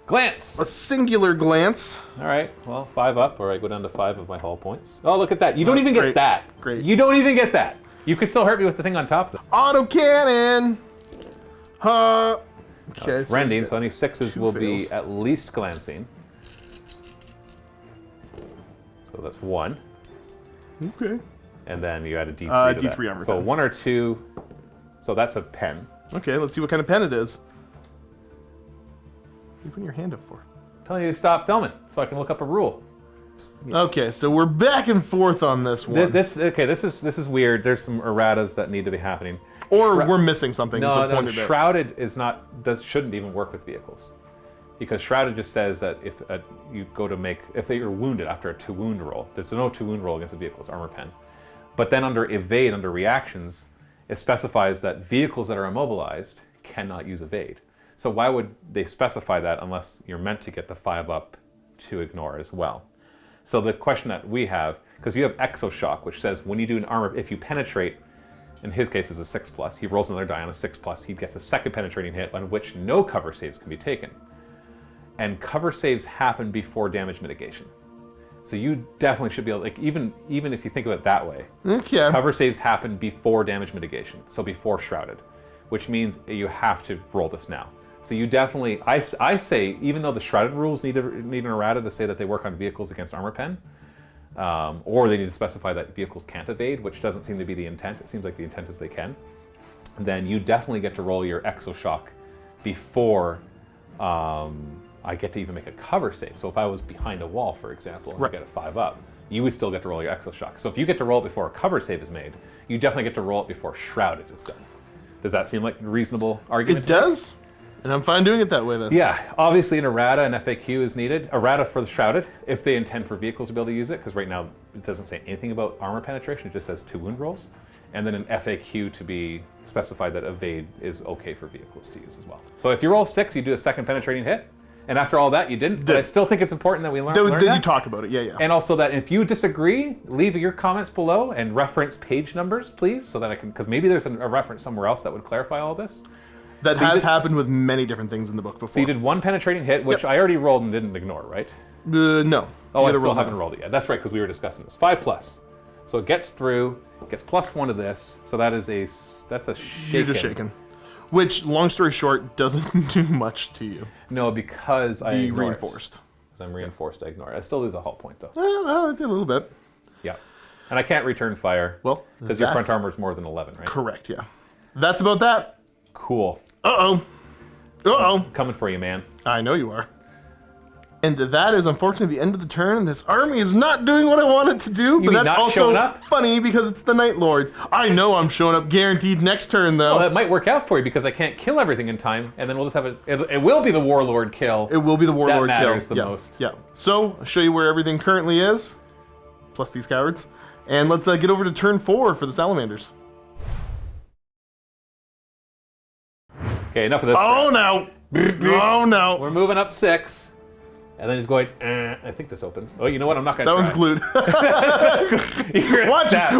Glance! A singular glance. All right, well, 5 up, or I go down to 5 of my hull points. Oh, look at that. You don't even get great. that. Great. You don't even get that. You could still hurt me with the thing on top, though. Auto cannon. Okay. It's rending, so any 6s 2 will fails. be at least glancing. So that's 1. Okay. And then you add a D3 to D3 that. armor So pen. 1 or 2. So that's a pen. Okay. Let's see what kind of pen it is. What are you putting your hand up for? I'm telling you to stop filming so I can look up a rule. Okay, so we're back and forth on this one. This is weird. There's some erratas that need to be happening. or we're missing something. No, so no, pointed at. Shrouded shouldn't even work with vehicles, because Shrouded just says that if you go to make, if you're wounded after a 2-wound roll, there's no 2-wound roll against a vehicle, it's armor pen. But then under evade, under reactions, it specifies that vehicles that are immobilized cannot use evade. So why would they specify that unless you're meant to get the 5 up to ignore as well? So the question that we have, because you have Exoshock, which says when you do an armor, if you penetrate, in his case is a 6+, he rolls another die on a 6+, he gets a second penetrating hit on which no cover saves can be taken. And cover saves happen before damage mitigation. So you definitely should be able, like, even if you think of it that way, Okay. cover saves happen before damage mitigation, so before Shrouded, which means you have to roll this now. So you definitely, I say, even though the Shrouded rules need an errata to say that they work on vehicles against armor pen, or they need to specify that vehicles can't evade, which doesn't seem to be the intent. It seems like the intent is they can. Then you definitely get to roll your Exoshock before I get to even make a cover save. So if I was behind a wall, for example, and Right. I get a 5 up, you would still get to roll your Exoshock. So if you get to roll it before a cover save is made, you definitely get to roll it before Shrouded is done. Does that seem like a reasonable argument? It to make? does, and I'm fine doing it that way then. Yeah, obviously an errata and FAQ is needed. Errata for the Shrouded, if they intend for vehicles to be able to use it, because right now it doesn't say anything about armor penetration, it just says 2 wound rolls. And then an FAQ to be specified that evade is okay for vehicles to use as well. So if you roll 6, you do a second penetrating hit, and after all that you didn't, but I still think it's important that we learn Then that. you talk about it, yeah. And also that if you disagree, leave your comments below and reference page numbers, please, so that I can, because maybe there's a reference somewhere else that would clarify all this. That So you has did- happened with many different things in the book before. So you did 1 penetrating hit, which I already rolled and didn't ignore, right? No. Oh, You I gotta still roll haven't now. rolled it yet. That's right, because we were discussing this. 5+. So it gets through, gets +1 to this, so that's a shaken. You're just shaken. Which, long story short, doesn't do much to you. No, because I The ignore it. reinforced. Because I'm reinforced, I ignore it. I still lose a hull point, though. I did a little bit. Yeah. And I can't return fire. Well, because your front that's- armor is more than 11, right? Correct, yeah. That's about that. Cool. Uh-oh. Uh-oh. Coming for you, man. I know you are. And that is unfortunately the end of the turn. This army is not doing what I want it to do, but mean that's not also showing up? funny because it's the Night Lords. I know I'm showing up guaranteed next turn though. Well, that might work out for you because I can't kill everything in time, and then we'll just have it will be the Warlord kill. It will be the Warlord that kill. matters the Yeah, most. Yeah. So I'll show you where everything currently is, plus these cowards, and let's get over to turn 4 for the Salamanders. Okay, enough of this. Oh no! Oh no! We're moving up 6. And then he's going, I think this opens. Oh, you know what? I'm not going to That was glued.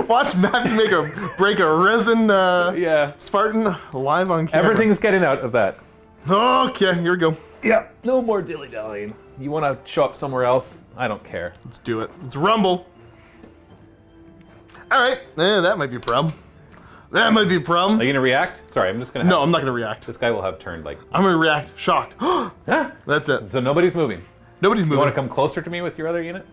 watch Matthew break a resin Yeah. Spartan live on camera. Everything's getting out of that. Okay, here we go. Yeah. No more dilly-dallying. You want to show up somewhere else? I don't care. Let's do it. Let's rumble. All right. That might be a problem. That might be a problem. Are you going to react? Sorry, I'm just going to No, I'm not going to react. This guy will have turned like... I'm going to react shocked. Huh? That's it. So nobody's moving. Nobody's You moving. want to come closer to me with your other unit?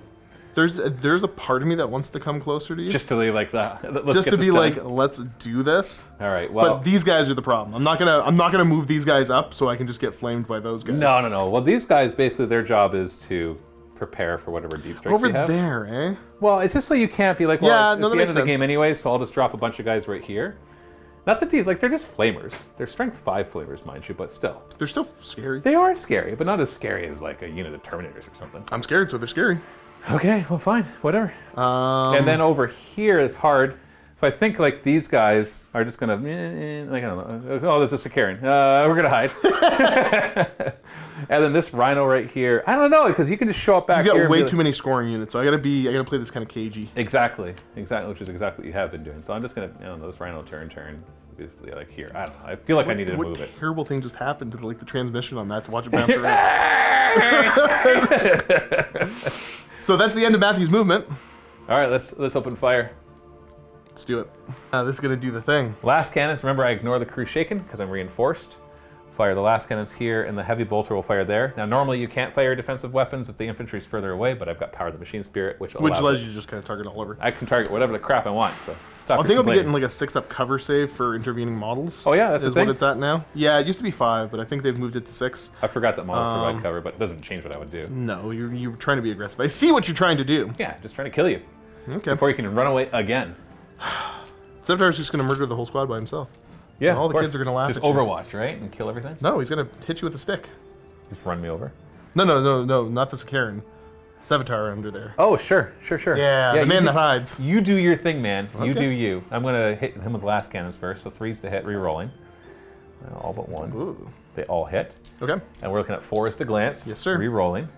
There's a part of me that wants to come closer to you. Just to be like that. Just to be like, let's do this. All right. Well, But these guys are the problem. I'm not gonna move these guys up so I can just get flamed by those guys. no. Well, these guys basically their job is to prepare for whatever deep strikes Over you have. there, eh? Well, it's just so you can't be like, well, Yeah, it's no, the that end of makes the game sense. anyway, so I'll just drop a bunch of guys right here. Not that these, like, they're just flamers. They're strength 5 flamers, mind you, but still. They're still scary. They are scary, but not as scary as, like, a unit of Terminators or something. I'm scared, so they're scary. Okay, well, fine, whatever. And then over here is hard. So I think, like, these guys are just gonna, like, I don't know. Oh, there's a Sicarian. We're gonna hide. And then this Rhino right here. I don't know, because you can just show up back You here. got and way be too many scoring units, so I gotta play this kind of cagey. Exactly, which is exactly what you have been doing. So I'm just gonna, this Rhino turn, basically like here. I don't know. I feel like I needed to move it. What terrible thing just happened to the transmission on that to watch it bounce around? So that's the end of Matthew's movement. All right, let's open fire. Let's do it. This is gonna do the thing. Last cannons. Remember, I ignore the crew shaken because I'm reinforced. Fire the last cannons here, and the heavy bolter will fire there. Now, normally you can't fire defensive weapons if the infantry's further away, but I've got Power of the Machine Spirit, which allows you to just kind of target all over. I can target whatever the crap I want. So stop. I think I'll be complaining. getting like a 6-up cover save for intervening models. Oh yeah, that's the is thing. what it's at now. Yeah, it used to be 5, but I think they've moved it to 6. I forgot that models provide cover, but it doesn't change what I would do. No, you're trying to be aggressive. I see what you're trying to do. Yeah, just trying to kill you Okay. before you can run away again. Septar's just gonna murder the whole squad by himself. Yeah, And all of the course. kids are gonna laugh Just at you. Overwatch, right, and kill everything. No, he's gonna hit you with a stick. Just run me over. No, not the Sakaran. Sevatar under there. Oh, sure. Yeah, the man that hides. You do your thing, man. You Okay. do you. I'm gonna hit him with last cannons first. So 3's to hit, re-rolling. All but 1. Ooh. They all hit. Okay. And we're looking at 4's to glance. Yes, sir. Re-rolling.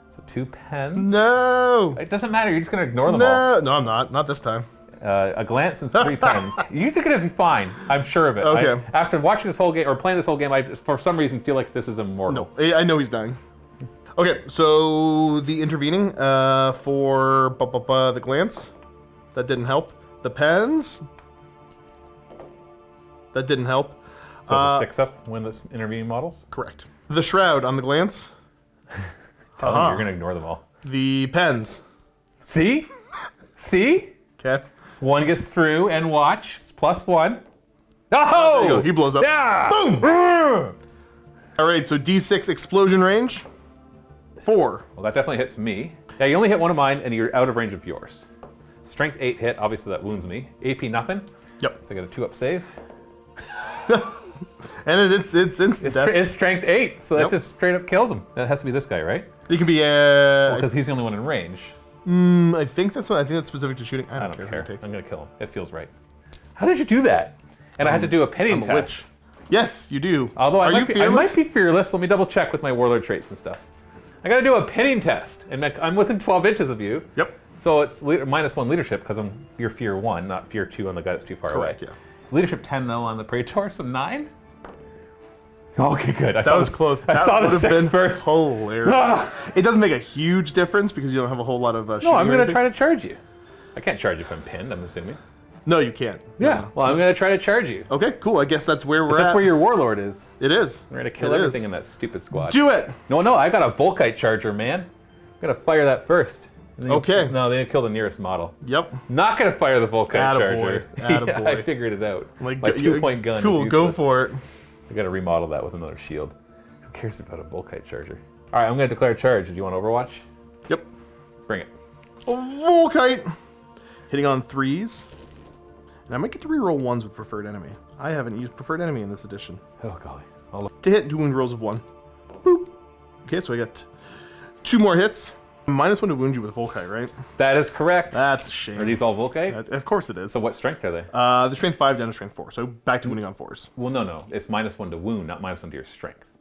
So 2 pens. No. It doesn't matter. You're just gonna ignore them all. No, I'm not. Not this time. A glance and 3 pens. You're gonna be fine. I'm sure of it. Okay. After watching this whole game or playing this whole game, I for some reason feel like this is immortal. No, I know he's dying. Okay, so the intervening for the glance, that didn't help. The pens, that didn't help. So it's a 6-up when this intervening models. Correct. The shroud on the glance. Tell them you're gonna ignore them all. The pens. See? See? Okay. 1 gets through and watch. It's +1. Oh! There you go. He blows up. Yeah! Boom! All right, so D6 explosion range. 4. Well, that definitely hits me. Yeah, you only hit one of mine, and you're out of range of yours. Strength 8 hit. Obviously, that wounds me. AP nothing. Yep. So I got a 2-up save. And it's instant death. It's strength 8, so that Yep. just straight up kills him. That has to be this guy, right? It can be Because he's the only one in range. I think that's specific to shooting. I don't care. care. I'm gonna kill him. It feels right. How did you do that? And I had to do a pinning I'm a test. witch. Yes, you do. Although Are you I fearless? might be fearless. Let me double check with my warlord traits and stuff. I gotta do a pinning test, and I'm within 12 inches of you. Yep. So it's -1 leadership because you're fear 1, not fear 2 on the guy that's too far Correct, away. yeah. Leadership 10 though on the Praetor, so 9. Okay, good. That was close. I That saw the would have 6 been first. hilarious. It doesn't make a huge difference because you don't have a whole lot of No, shooting I'm or gonna anything. try to charge you. I can't charge you if I'm pinned. I'm assuming. No, you can't. Yeah. Well, I'm gonna try to charge you. Okay, cool. I guess that's where we're That's at. where your warlord is. It is. We're gonna kill It everything is. in that stupid squad. Do it. No, I got a Volkite charger, man. I'm gonna fire that first. And then Okay. No, they kill the nearest model. Yep. Not gonna fire the Volkite Attaboy. charger. Yeah, Attaboy. I figured it out. My Like, 2-point gun. Cool. Is Go useless. for it. I gotta remodel that with another shield. Who cares about a Volkite charger? All right, I'm going to declare a charge. Do you want Overwatch? Yep. Bring it. Volkite! Hitting on 3s. And I might get to reroll 1s with Preferred Enemy. I haven't used Preferred Enemy in this edition. Oh, golly. I'll look. To hit, 2 wound rolls of 1. Boop. Okay, so I got 2 more hits. -1 to wound you with Volkite, right? That is correct. That's a shame. Are these all Volkite? Of course it is. So what strength are they? The strength 5 down to strength 4, so back to wounding on 4s. Well, no. It's -1 to wound, not -1 to your strength.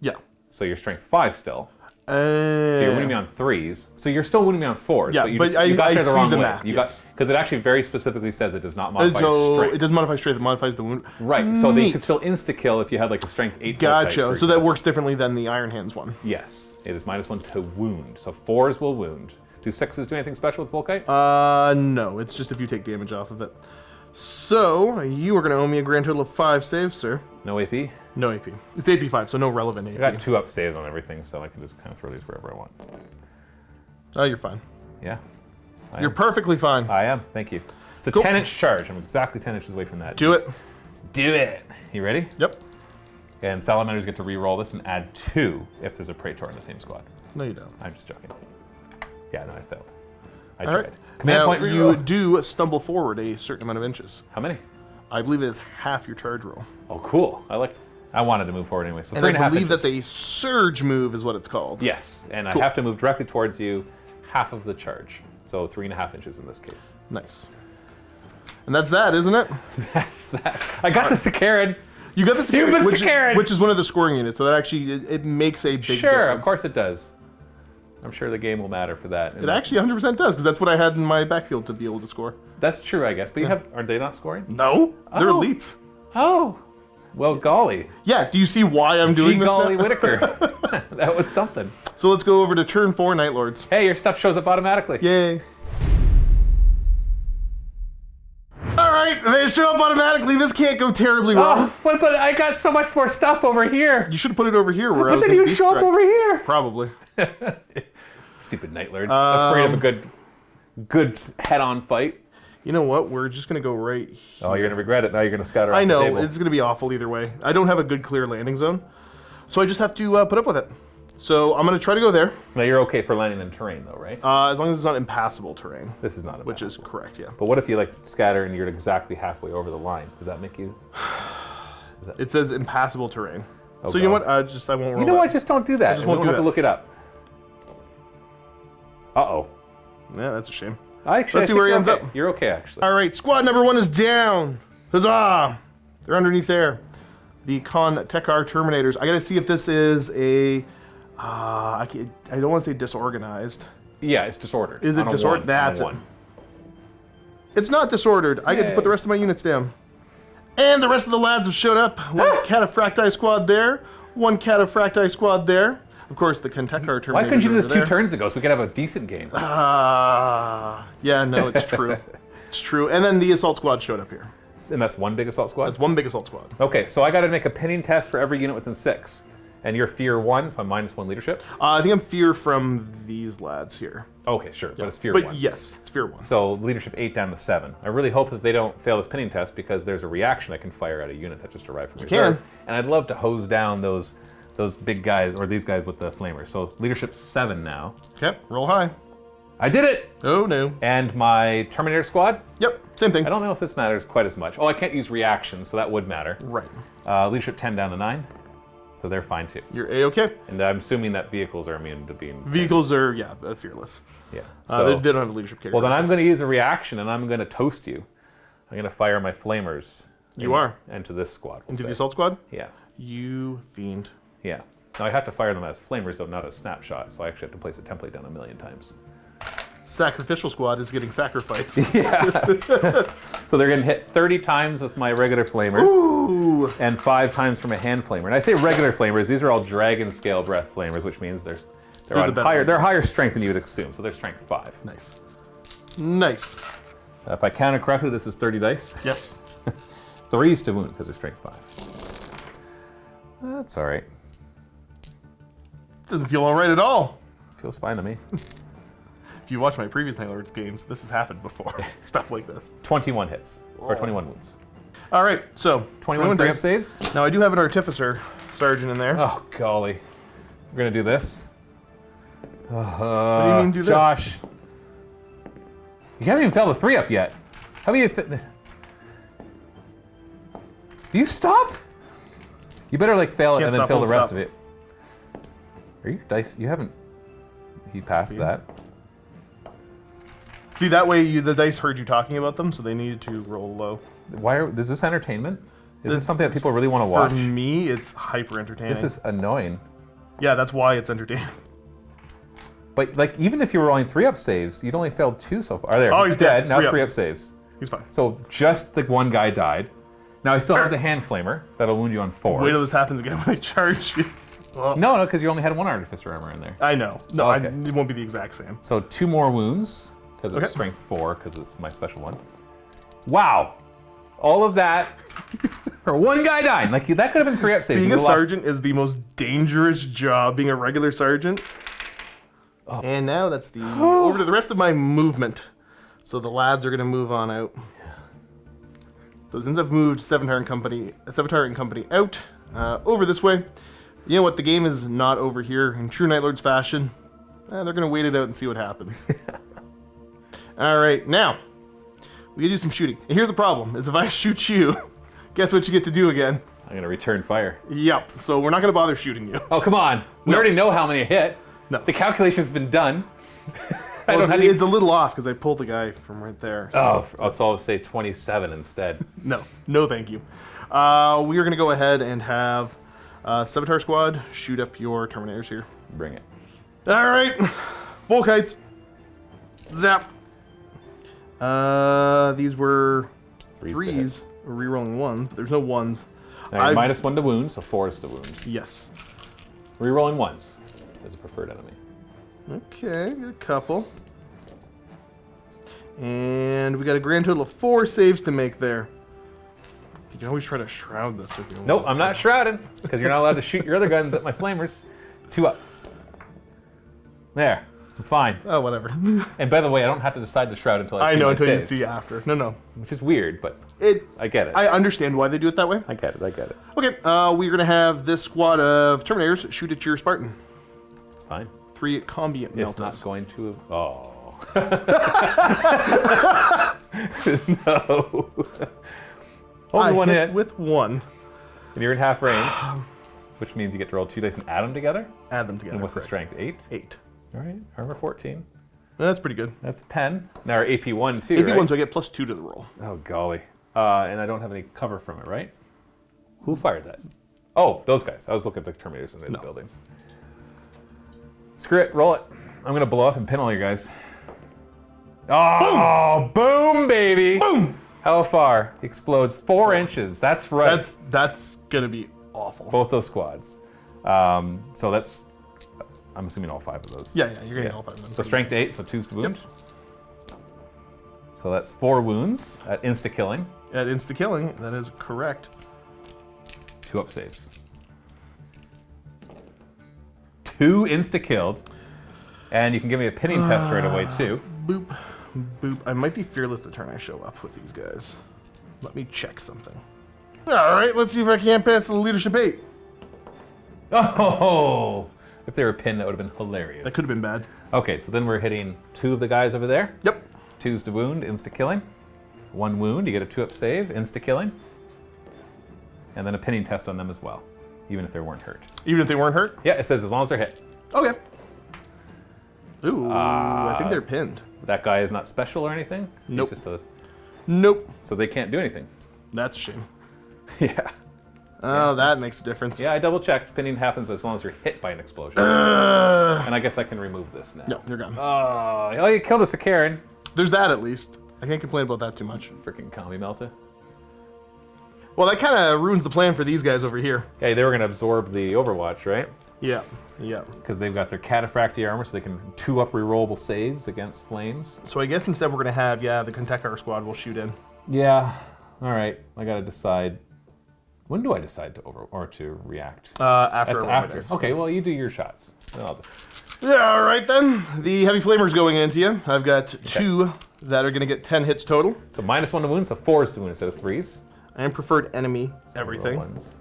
Yeah. So you're strength 5 still. So you're wounding me on 3s. So you're still wounding me on 4s. Yeah, but you but you got I there the see wrong the way. math, yes. Because it actually very specifically says it does not modify So strength. it doesn't modify strength, it modifies the wound. Right, so they Neat. could still insta-kill if you had like a strength 8 Volkite, Gotcha, for so that example. works differently than the Iron Hands one. Yes, it is -1 to wound. So 4s will wound. Do 6s do anything special with Volkite? No, it's just if you take damage off of it. So, you are going to owe me a grand total of 5 saves, sir. No AP? No AP. It's AP 5, so no relevant AP. I got 2 up saves on everything, so I can just kind of throw these wherever I want. Oh, you're fine. Yeah. You're perfectly fine. I am, thank you. It's a Cool. 10-inch charge. I'm exactly 10 inches away from that. Do it. Do it! You ready? Yep. And Salamanders get to re-roll this and add 2 if there's a Praetor in the same squad. No, you don't. I'm just joking. Yeah, no, I failed. I All tried. right. Command Now, point you re-roll. do stumble forward a certain amount of inches. How many? I believe it is half your charge roll. Oh, cool. I wanted to move forward anyway. So And I 3.5 believe inches. that's a surge move is what it's called. Yes, and Cool. I have to move directly towards you half of the charge. So 3.5 inches in this case. Nice. And that's that, isn't it? That's that. I got the Sakaran. You got the Stupid Sakaran! which is one of the scoring units, so that actually, it makes a big difference. Sure, of course it does. I'm sure the game will matter for that. It actually 100% does, because that's what I had in my backfield to be able to score. That's true, I guess. But you have, are they not scoring? No, they're Oh. elites. Oh, well, golly. Yeah, do you see why I'm doing this Golly now? Whitaker. That was something. So let's go over to turn 4, Night Lords. Hey, your stuff shows up automatically. Yay. Alright, they show up automatically. This can't go terribly wrong. Oh, but I got so much more stuff over here. You should have put it over here where I But was then gonna you'd be show up strike. over here. Probably. Stupid Night Lords. Afraid of a good head-on fight. You know what? We're just going to go right here. Oh, you're gonna regret it. Now you're gonna scatter off I the know, table. it's going to be awful either way. I don't have a good clear landing zone, so I just have to put up with it. So I'm going to try to go there, Now you're okay for landing in terrain, though, right? as long as it's not impassable terrain, This is not a which is correct, yeah. But what if you like scatter and you're exactly halfway over the line? Does that make you? It says impassable terrain. Oh, so you know God. what? I won't roll You know that. what? Just don't do that. just and won't we don't do have to that. look it up. Uh-oh. Yeah, that's a shame. Actually, Let's see I think where he you're ends okay. up. You're okay, actually. All right, squad number 1 is down. Huzzah! They're underneath there. The Con Tekar Terminators. I got to see if this is a... I don't want to say disorganized. Yeah, it's disordered. Is it On a disordered? one, That's on a it. one. It's not disordered. I get to put the Yay. rest of my units down. And the rest of the lads have showed up. One Cataphracti squad there. One Cataphracti squad there. Of course, the Kentekar Terminators. Why couldn't you do this over 2 there. turns ago so we could have a decent game? Yeah, no, it's true. It's true. And then the Assault Squad showed up here. And that's one big assault squad? It's one big Assault Squad. Okay, so I got to make a pinning test for every unit within 6. And you're fear 1, so I'm -1 leadership? I think I'm fear from these lads here. Okay, sure, but it's fear But 1. yes, it's fear 1. So leadership 8 down to 7. I really hope that they don't fail this pinning test because there's a reaction I can fire at a unit that just arrived from reserve. can. And I'd love to hose down those big guys, or these guys with the flamers. So leadership 7 now. Okay, roll high. I did it! Oh, no. And my Terminator squad? Yep, same thing. I don't know if this matters quite as much. Oh, I can't use reactions, so that would matter. Right. Leadership 10 down to 9. So they're fine too. You're A-okay. And I'm assuming that vehicles are immune to being... Vehicles are, yeah, fearless. Yeah. They don't have a leadership character. Well, then I'm going to use a reaction, and I'm going to toast you. I'm going to fire my flamers. You are. Into this squad. We'll Into say. the Assault Squad? Yeah. You fiend. Yeah. Now I have to fire them as flamers, though, not as snapshots, so I actually have to place a template down 1,000,000 times. Sacrificial Squad is getting sacrificed. So they're going to hit 30 times with my regular flamers. Ooh. And 5 times from a hand flamer. And I say regular flamers, these are all dragon scale breath flamers, which means they're the on better higher, ones. they're higher strength than you would assume, so they're strength 5. Nice. Nice. If I counted correctly, this is 30 dice. Yes. 3s to wound because they're strength 5. That's all right. Doesn't feel all right at all. Feels fine to me. If you watch my previous Night Lords games, this has happened before. Stuff like this. 21 hits, or 21 wounds. All right, so 21 3-up dice. saves? Now I do have an Artificer Sergeant in there. Oh, golly. We're gonna do this. What do you mean do this? Josh, you haven't even failed a 3-up yet. How about you? Do you stop? You better like fail it Can't and then stop, fail the won't rest stop. of it. Are your dice? You haven't. He passed that. See, that way the dice heard you talking about them, so they needed to roll low. Is this entertainment? Is this something that people really want to watch? For me, it's hyper entertaining. This is annoying. Yeah, that's why it's entertaining. But like, even if you were rolling 3-up saves, you'd only failed 2 so far. There, Oh, he's dead. Now 3-up. 3-up saves. He's fine. So just the one guy died. Now I still have the hand flamer that'll wound you on 4. Wait till this happens again when I charge you. Well, No, because you only had 1 artificer armor in there. I know. No, Okay. it won't be the exact same. So 2 more wounds because it's Okay. strength 4 because it's my special one. Wow, all of that for one guy dying. Like that could have been 3-up saves. Being You a would've lost- sergeant is the most dangerous job, being a regular sergeant. Oh. And now that's the over to the rest of my movement. So the lads are going to move on out. So since I've moved Savitar and Company out, over this way, you know what, the game is not over here in true Night Lords fashion. They're going to wait it out and see what happens. All right, now, we gotta do some shooting. And here's the problem, is if I shoot you, guess what you get to do again? I'm gonna return fire. Yep, so we're not going to bother shooting you. Oh come on, we already know how many hit. No. The calculation's been done. I Well, don't have to. it's a little off because I pulled the guy from right there. So So I'll say 27 instead. no, thank you. We are going to go ahead and have Savitar Squad shoot up your Terminators here. Bring it. All right, full kites. Zap. These were Threes to 3s. We're rerolling 1s, but there's no 1s. Now you're -1 to wound, so 4 is to wound. Yes. Rerolling 1s as a preferred enemy. Okay, got a couple. And we got a grand total of 4 saves to make there. You can always try to shroud this if you want. Nope, I'm not shrouded because you're not allowed to shoot your other guns at my flamers. 2 up. There, I'm fine. Oh, whatever. And by the way, I don't have to decide to shroud until I I see know my until you saves, see after. No. which is weird, but It. I get it. I understand why they do it that way. I get it. I get it. Okay, we're gonna have this squad of Terminators shoot at your Spartan. Fine. 3 combi It's meltas. not going to. Oh. No. Only I one hit hit. with 1. And you're in half range, which means you get to roll 2 dice and add them together. Add them together. And what's the correct. strength? 8. 8. All right. Armor 14. That's pretty good. That's a pen. Now our AP 1 too. AP1, right? so I get +2 to the roll. Oh golly. And I don't have any cover from it, right? Who fired that? Oh, those guys. I was looking at the Terminators in the building. Screw it. Roll it. I'm gonna blow up and pin all you guys. Oh, boom, baby! Boom! How far? Explodes 4 inches. That's right. That's gonna be awful. Both those squads. So that's. I'm assuming all 5 of those. Yeah, you're gonna get all 5 of them. So strength 8, so 2's to wound. So that's 4 wounds at insta killing. At insta killing, that is correct. 2 up saves. 2 insta killed. And you can give me a pinning test right away too. Boop, boop. I might be fearless the turn I show up with these guys. Let me check something. All right, let's see if I can't pass the leadership 8. Oh! If they were pinned, that would have been hilarious. That could have been bad. Okay, so then we're hitting 2 of the guys over there. Yep. 2's to wound, insta killing. 1 wound, you get a 2 up save, insta killing. And then a pinning test on them as well, even if they weren't hurt. Even if they weren't hurt? Yeah, it says as long as they're hit. Okay. Ooh, I think they're pinned. That guy is not special or anything? He's Nope. just a, Nope. so they can't do anything. That's a shame. Yeah. Oh, that makes a difference. Yeah, I double checked. Pinning happens as long as you're hit by an explosion. And I guess I can remove this now. No, you're gone. Oh, you killed us a Karen. There's that at least. I can't complain about that too much. Freaking Kami Melta. Well, that kind of ruins the plan for these guys over here. Hey, they were going to absorb the Overwatch, right? Yeah. Because they've got their cataphracti armor, so they can 2 up rerollable saves against flames. So I guess instead we're going to have, the Kentekar squad will shoot in. Yeah. All right. I got to decide. When do I decide to to react? After That's I roll my after. dice. Okay, well, you do your shots. Then I'll just... Yeah, all right then. The heavy flamers going into you. I've got 2 that are going to get 10 hits total. So -1 to wound, so 4's to wound instead of 3's. I am preferred enemy everything. Ones.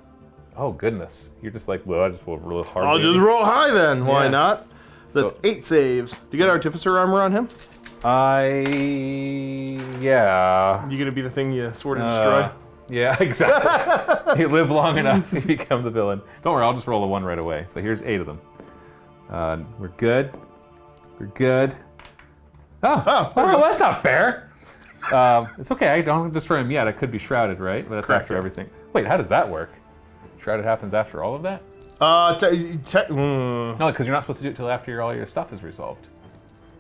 Oh, goodness. You're just like, well, I just will roll hard. I'll just roll high then. Why Yeah. not? That's So- 8 saves. Do you get Artificer armor on him? Yeah. You gonna be the thing you swore to destroy? Yeah, exactly. You live long enough, you become the villain. Don't worry, I'll just roll a 1 right away. So here's 8 of them. We're good. We're good. Oh, that's not fair. It's okay, I don't destroy him yet. I could be shrouded, right? But that's Correct, after yeah. everything. Wait, how does that work? Shrouded happens after all of that? So No, because you're not supposed to do it till after all your stuff is resolved.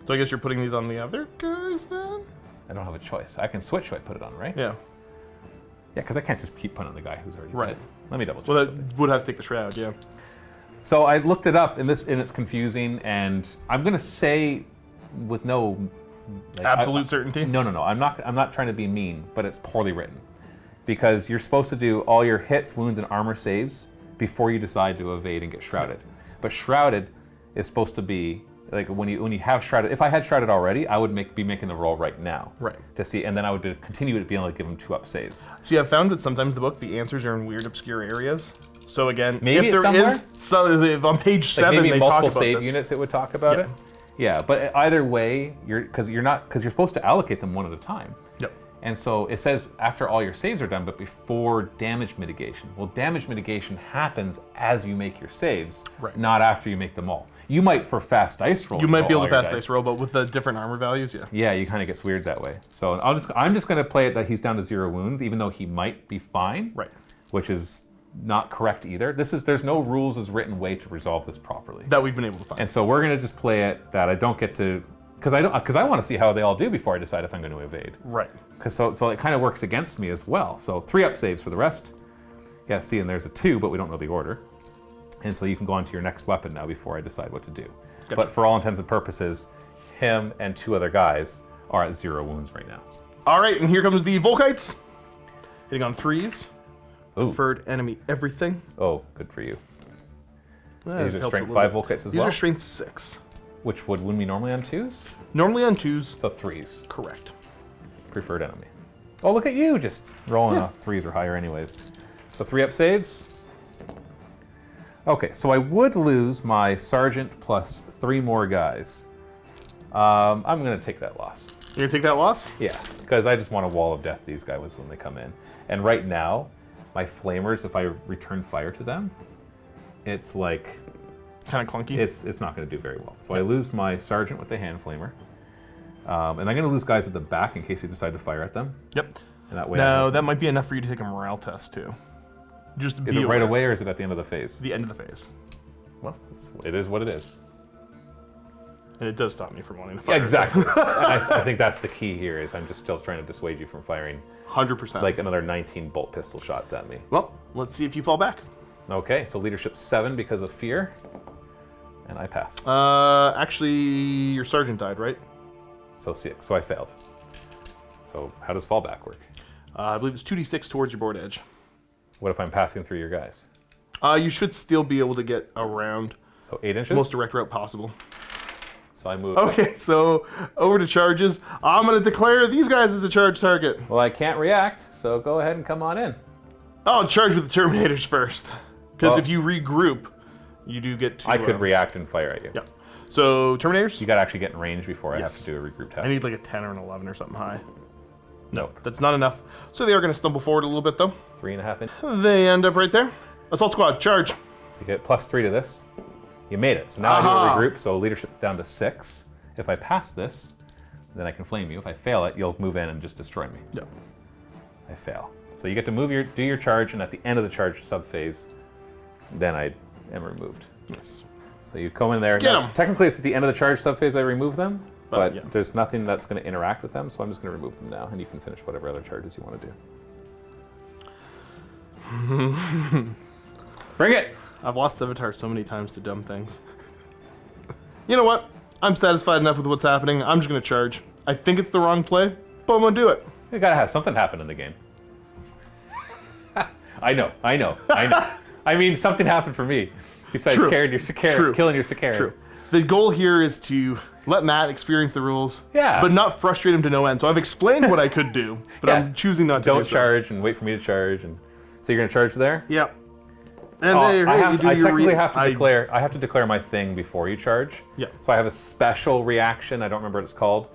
I guess you're putting these on the other guys then? I don't have a choice. I can switch who I put it on, right? Yeah. Yeah, because I can't just keep putting on the guy who's already Right. dead. Let me double check. Well, something. that would have to take the shroud, yeah. So I looked it up, and it's confusing, and I'm gonna say, with no like, Absolute certainty? No. I'm not trying to be mean, but it's poorly written, because you're supposed to do all your hits, wounds, and armor saves before you decide to evade and get shrouded. But shrouded is supposed to be like when you have shrouded. If I had shrouded already, I would be making the roll right now. Right. To see, and then I would continue to be able to give them 2-up saves. See, I've found that sometimes the book, the answers are in weird, obscure areas. So again, Maybe if it's there is, somewhere? on page 7 Maybe they multiple talk about save this. units it would talk about Yeah. it. Yeah, but either way, you're supposed to allocate them one at a time. Yep. And so it says after all your saves are done, but before damage mitigation. Well, damage mitigation happens as you make your saves, Right. not after you make them all. You might for fast dice roll. You might be able all to your fast dice roll, but with the different armor values, yeah. Yeah, you kind of gets weird that way. So I'm just going to play it that he's down to 0 wounds, even though he might be fine. Right. Which is not correct either. There's no rules as written way to resolve this properly. That we've been able to find. And so we're gonna just play it that I don't get to, because I want to see how they all do before I decide if I'm going to evade. Right. Because so it kind of works against me as well. So 3-up saves for the rest. Yeah, see, and there's a 2, but we don't know the order. And so you can go on to your next weapon now before I decide what to do. Gotcha. But for all intents and purposes, him and 2 other guys are at 0 wounds right now. All right, and here comes the Volkites. Hitting on 3s. Ooh. Preferred enemy everything. Oh, good for you. These It are helps a strength little 5 bit. Volkites as These well? are strength 6. Which would win me normally on 2s? Normally on 2s. So 3s. Correct. Preferred enemy. Oh, look at you, just rolling off 3s or higher anyways. So 3-up saves. Okay, so I would lose my sergeant plus 3 more guys. I'm going to take that loss. You gonna take that loss? Yeah, because I just want a wall of death these guys when they come in. And right now, my flamers, if I return fire to them, it's like, Kind of clunky. it's not going to do very well. So I lose my sergeant with the hand flamer. And I'm going to lose guys at the back in case they decide to fire at them. Yep. And that way No, that might be enough for you to take a morale test too. Just Is be it right aware. away or is it at the end of the phase? The end of the phase. Well, it is what it is. And it does stop me from wanting to fire. Yeah, exactly. And I think that's the key here is I'm just still trying to dissuade you from firing 100%. like another 19 bolt pistol shots at me. Well, let's see if you fall back. Okay, so leadership 7 because of fear. And I pass. Actually, your sergeant died, right? So 6. So I failed. So how does fallback work? I believe it's 2d6 towards your board edge. What if I'm passing through your guys? You should still be able to get around So 8 inches? the most direct route possible. So I move. Okay, so over to charges. I'm going to declare these guys as a charge target. Well, I can't react, so go ahead and come on in. I'll charge with the Terminators first. Because Well- if you regroup, you do get to... I could react and fire at you. Yeah. So, Terminators? You got to actually get in range before I Yes. have to do a regroup test. I need like a 10 or an 11 or something high. Nope. That's not enough. So they are going to stumble forward a little bit, though. 3.5 inches. They end up right there. Assault squad, charge. So you get +3 to this. You made it. So now I do Aha. a regroup, so leadership down to 6. If I pass this, then I can flame you. If I fail it, you'll move in and just destroy me. Yeah. I fail. So you get to do your charge, and at the end of the charge subphase, then I am removed. Yes. So you come in there. Get Now, 'em. technically, it's at the end of the charge subphase I remove them, but yeah. there's nothing that's going to interact with them, so I'm just going to remove them now, and you can finish whatever other charges you want to do. Bring it! I've lost Civitar so many times to dumb things. You know what? I'm satisfied enough with what's happening. I'm just going to charge. I think it's the wrong play, but I'm going to do it. You gotta have something happen in the game. I know. I mean, something happened for me. Besides True. killing your Sakaran. True. The goal here is to let Matt experience the rules, Yeah. but not frustrate him to no end. So I've explained what I could do, but Yeah. I'm choosing not to Don't do so. charge and wait for me to charge. And so you're gonna charge there? Yep. And there, I you do your technically have to declare. I have to declare my thing before you charge. Yeah. So I have a special reaction. I don't remember what it's called,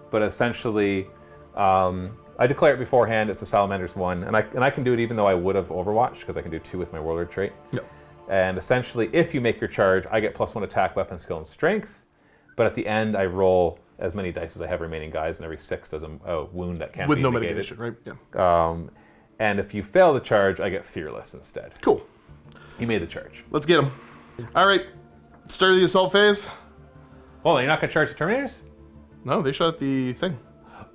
but essentially, I declare it beforehand. It's a Salamanders 1, and I can do it even though I would have Overwatch because I can do 2 with my Warlord trait. Yep. And essentially, if you make your charge, I get +1 attack, weapon skill, and strength. But at the end, I roll as many dice as I have remaining guys, and every 6 does a wound that can't With be no negated. mitigation, right? Yeah. And if you fail the charge, I get fearless instead. Cool. He made the charge. Let's get him. All right. Start of the assault phase. Well, you're not going to charge the Terminators? No, they shot at the thing.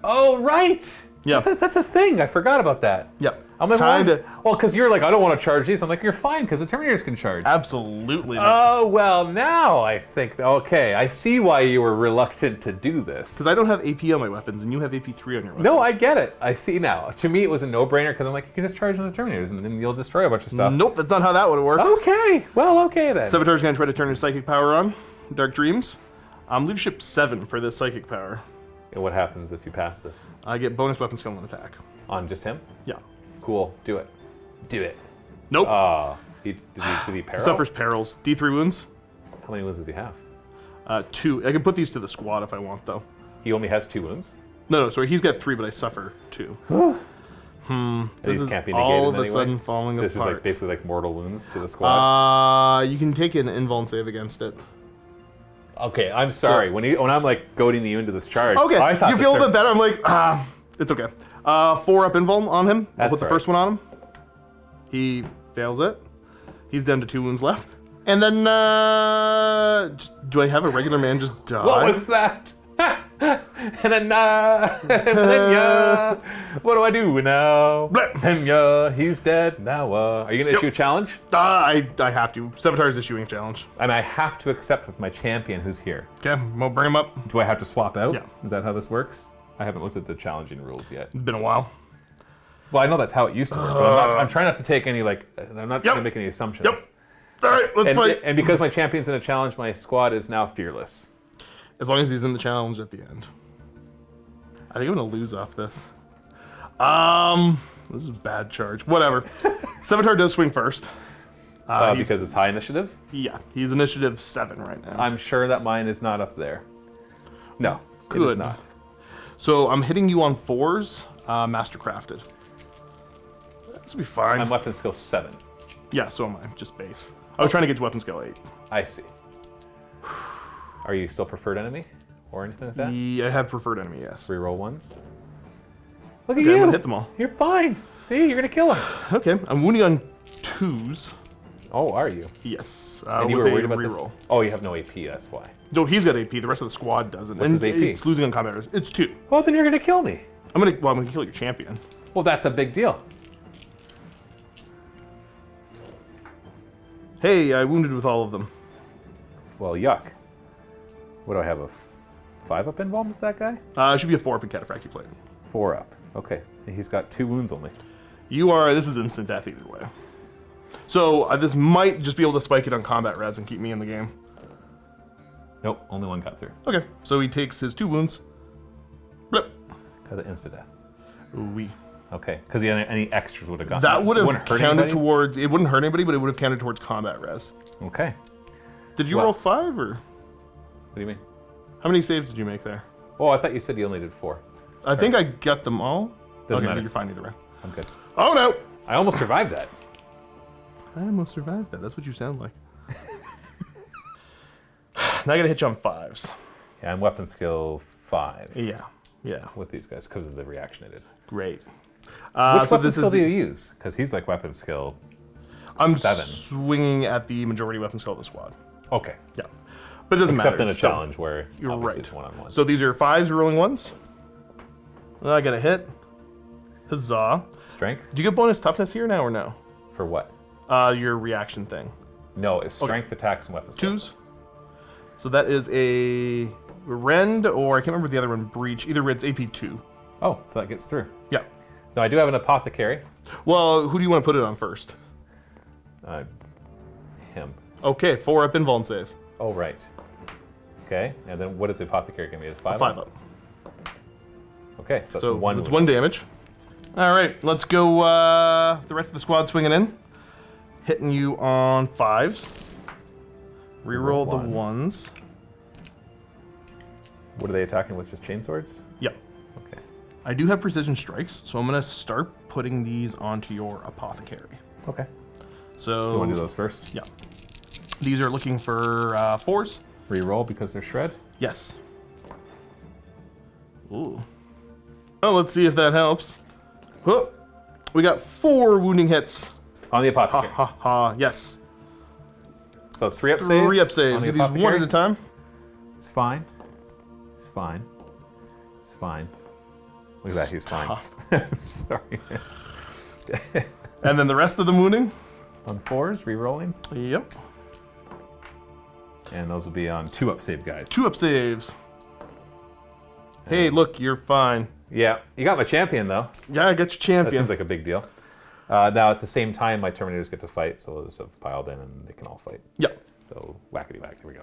Oh, right. Yeah. That's a thing. I forgot about that. Yep. I'm like, Kinda. well, because you're like, I don't want to charge these. I'm like, you're fine, because the Terminators can charge. Absolutely not. Oh, well, now I think, okay, I see why you were reluctant to do this. Because I don't have AP on my weapons, and you have AP3 on your weapons. No, I get it. I see now. To me, it was a no-brainer, because I'm like, you can just charge on the Terminators, and then you'll destroy a bunch of stuff. Nope, that's not how that would have worked. Okay, well, okay then. Savitar's going to try to turn his psychic power on. Dark Dreams. Leadership 7 for this psychic power. And what happens if you pass this? I get bonus weapon skill and attack. On just him? Yeah. Cool. Do it. Do it. Nope. Did he peril? Suffers perils. D3 wounds. How many wounds does he have? 2. I can put these to the squad if I want, though. He only has 2 wounds? No, sorry. He's got 3, but I suffer 2. These is can't be negated all in of a any sudden way? falling So this is apart. like basically like mortal wounds to the squad? You can take an invuln save against it. Okay, I'm sorry. When I'm like goading you into this charge, Okay, I thought you feel a bit better. I'm like, it's okay. 4 up invuln on him. I'll That's put the all first one on him. He fails it. He's down to 2 wounds left. And then, do I have a regular man just die? What was that? And then, what do I do now? Bleh. He's dead now. Are you gonna issue a challenge? I have to. Savitar's issuing a challenge. And I have to accept with my champion who's here. Okay, we'll bring him up. Do I have to swap out? Yeah. Is that how this works? I haven't looked at the challenging rules yet. It's been a while. Well, I know that's how it used to work, but I'm trying not to take any, I'm not trying to make any assumptions. Yep. All right, let's fight. And because my champion's in a challenge, my squad is now fearless. As long as he's in the challenge at the end. I think I'm gonna lose off this. This is a bad charge. Whatever. Savitar does swing first. Because it's high initiative? Yeah, he's initiative 7 right now. I'm sure that mine is not up there. No, it is Good. not. So I'm hitting you on 4s, mastercrafted. This will be fine. I'm weapon skill 7. Yeah, so am I, just base. I was trying to get to weapon skill 8. I see. Are you still preferred enemy? Or anything like that? I have preferred enemy, yes. Reroll ones. Look at Okay, you! I'm gonna hit them all. You're fine. See, you're gonna kill him. Okay, I'm wounding on 2s. Oh, are you? Yes, And you with were a worried about reroll. this? Oh, you have no AP, that's why. No, he's got AP, the rest of the squad doesn't. What's and his AP? It's losing on combat errors. It's 2. Well, then you're gonna kill me. I'm gonna kill your champion. Well, that's a big deal. Hey, I wounded with all of them. Well, yuck. What do I have, a 5 up involved with that guy? It should be a 4 up in Cataphracti plate. 4 up. Okay. And he's got 2 wounds only. This is instant death either way. So this might just be able to spike it on combat res and keep me in the game. Nope, only 1 got through. Okay, so he takes his 2 wounds. Blip. Because of insta-death. Oui. Okay, because any extras would have gone. That would have Wouldn't hurt counted anybody? towards, it wouldn't hurt anybody, but it would have counted towards combat res. Okay. Did you Well- roll 5 or? What do you mean? How many saves did you make there? Oh, I thought you said you only did 4. I think I got them all. Doesn't Okay, matter. you're fine either way. I'm good. Oh no! I almost survived that. I almost survived that. That's what you sound like. Now I gotta hit you on 5s. Yeah, I'm weapon skill 5 Yeah, yeah, with these guys because of the reaction I did. great. Which so weapon this skill is do you use? Because he's like weapon skill I'm 7. swinging at the majority weapon skill of the squad. Okay. Yeah, but it doesn't Except matter. in a it's still- challenge where You're obviously right. it's one-on-one. So these are 5s rolling 1s. I got a hit. Huzzah! Strength? Do you get bonus toughness here now or no? For what? Your reaction thing. No, it's strength, attacks, and weapon skill. 2s. So that is a rend, or I can't remember the other one. Breach. Either way, it's AP 2. Oh, so that gets through. Yeah. So I do have an apothecary. Well, who do you want to put it on first? Him. Okay, 4 up invuln save. Oh, right. Okay, and then what does the apothecary give me? 5 5 up. Okay, so, So it's 1 it's wound. 1 damage. All right, let's go. The rest of the squad swinging in. Hitting you on 5s. Reroll the Ones. 1s. What are they attacking with? Just chainswords? Yep. Okay. I do have precision strikes, so I'm going to start putting these onto your apothecary. Okay. So You want to do those first? Yeah. These are looking for 4s. Reroll because they're shred? Yes. Ooh. Well, let's see if that helps. Oh, we got 4 wounding hits. On the Ha apothecary. ha ha. Yes. So 3 up save? 3 up saves. on the Do these one apothecary? at a time. It's fine. It's fine. It's fine. Look at that, he's fine. Sorry. And then the rest of the wounding. On 4s, re-rolling. Yep. And those will be on 2 up save guys. 2 up saves. Hey, look, you're fine. Yeah, you got my champion though. Yeah, I got your That champion. seems like a big deal. Now at the same time, my Terminators get to fight, so those have piled in and they can all fight. Yeah. So whackety whack, here we go.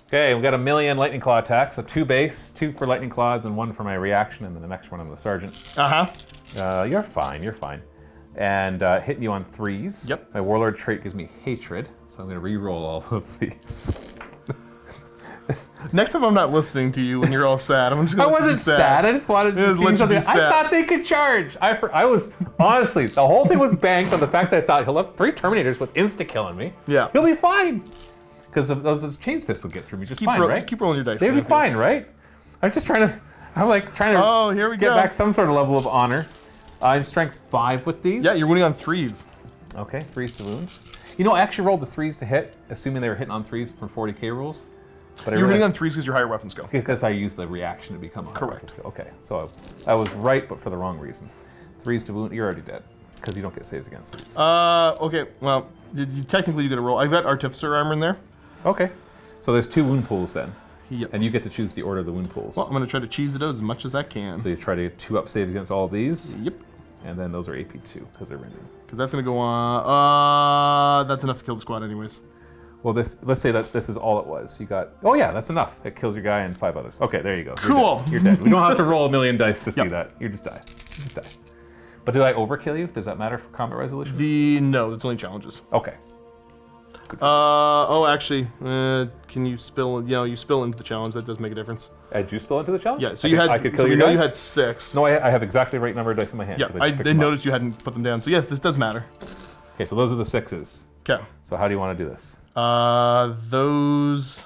Okay, we got 1,000,000 lightning claw attacks, so 2 base, 2 for lightning claws and 1 for my reaction, and then the next one on the sergeant. You're fine, you're fine. And hitting you on 3s. Yep. My warlord trait gives me hatred, so I'm gonna re-roll all of these. Next time I'm not listening to you when you're all sad. I'm just gonna I let you wasn't be sad. I just wanted to Just see let you something. be I sad. thought they could charge. I was honestly, the whole thing was banked on the fact that I thought he'll have 3 Terminators with insta killing me. Yeah. He'll be fine. Because those chains fist would get through me just fine, right? Keep rolling your dice. They'd be Matthew. fine, right? I'm just trying to. I'm like trying to. Oh, here we get go. back some sort of level of honor. I'm strength 5 with these. Yeah, you're winning on 3s. Okay, 3s to wound. You know, I actually rolled the 3s to hit, assuming they were hitting on 3s from 40k rules. But You're winning on 3s because you're higher weapon skill. because I used the reaction to become a high Correct. weapon skill. Okay, so I was right, but for the wrong reason. 3s to wound, you're already dead because you don't get saves against these. Okay, well, technically you get a roll. I've got Artificer armor in there. Okay, so there's 2 wound pools then, Yep. and you get to choose the order of the wound pools. Well, I'm going to try to cheese it out as much as I can. So you try to get 2 up saves against all of these, Yep. and then those are AP2 because they're random. Because that's going to go on... that's enough to kill the squad anyways. Well, let's say that this is all it was. You got, oh yeah, that's enough. It kills your guy and 5 others. Okay, there you go. Cool. You're dead. We don't have to roll 1,000,000 dice to see Yep. that. You just die. You just die. But did I overkill you? Does that matter for combat resolution? No, that's only challenges. Okay. Actually, can you spill? You spill into the challenge. That does make a difference. I do spill into the challenge? Yeah. So I could kill so you we know guys? you had 6. No, I have exactly the right number of dice in my hand. Yeah. 'cause I just picked did them up. notice you hadn't put them down. So yes, this does matter. Okay, so those are the 6s. Okay. So how do you want to do this? Those.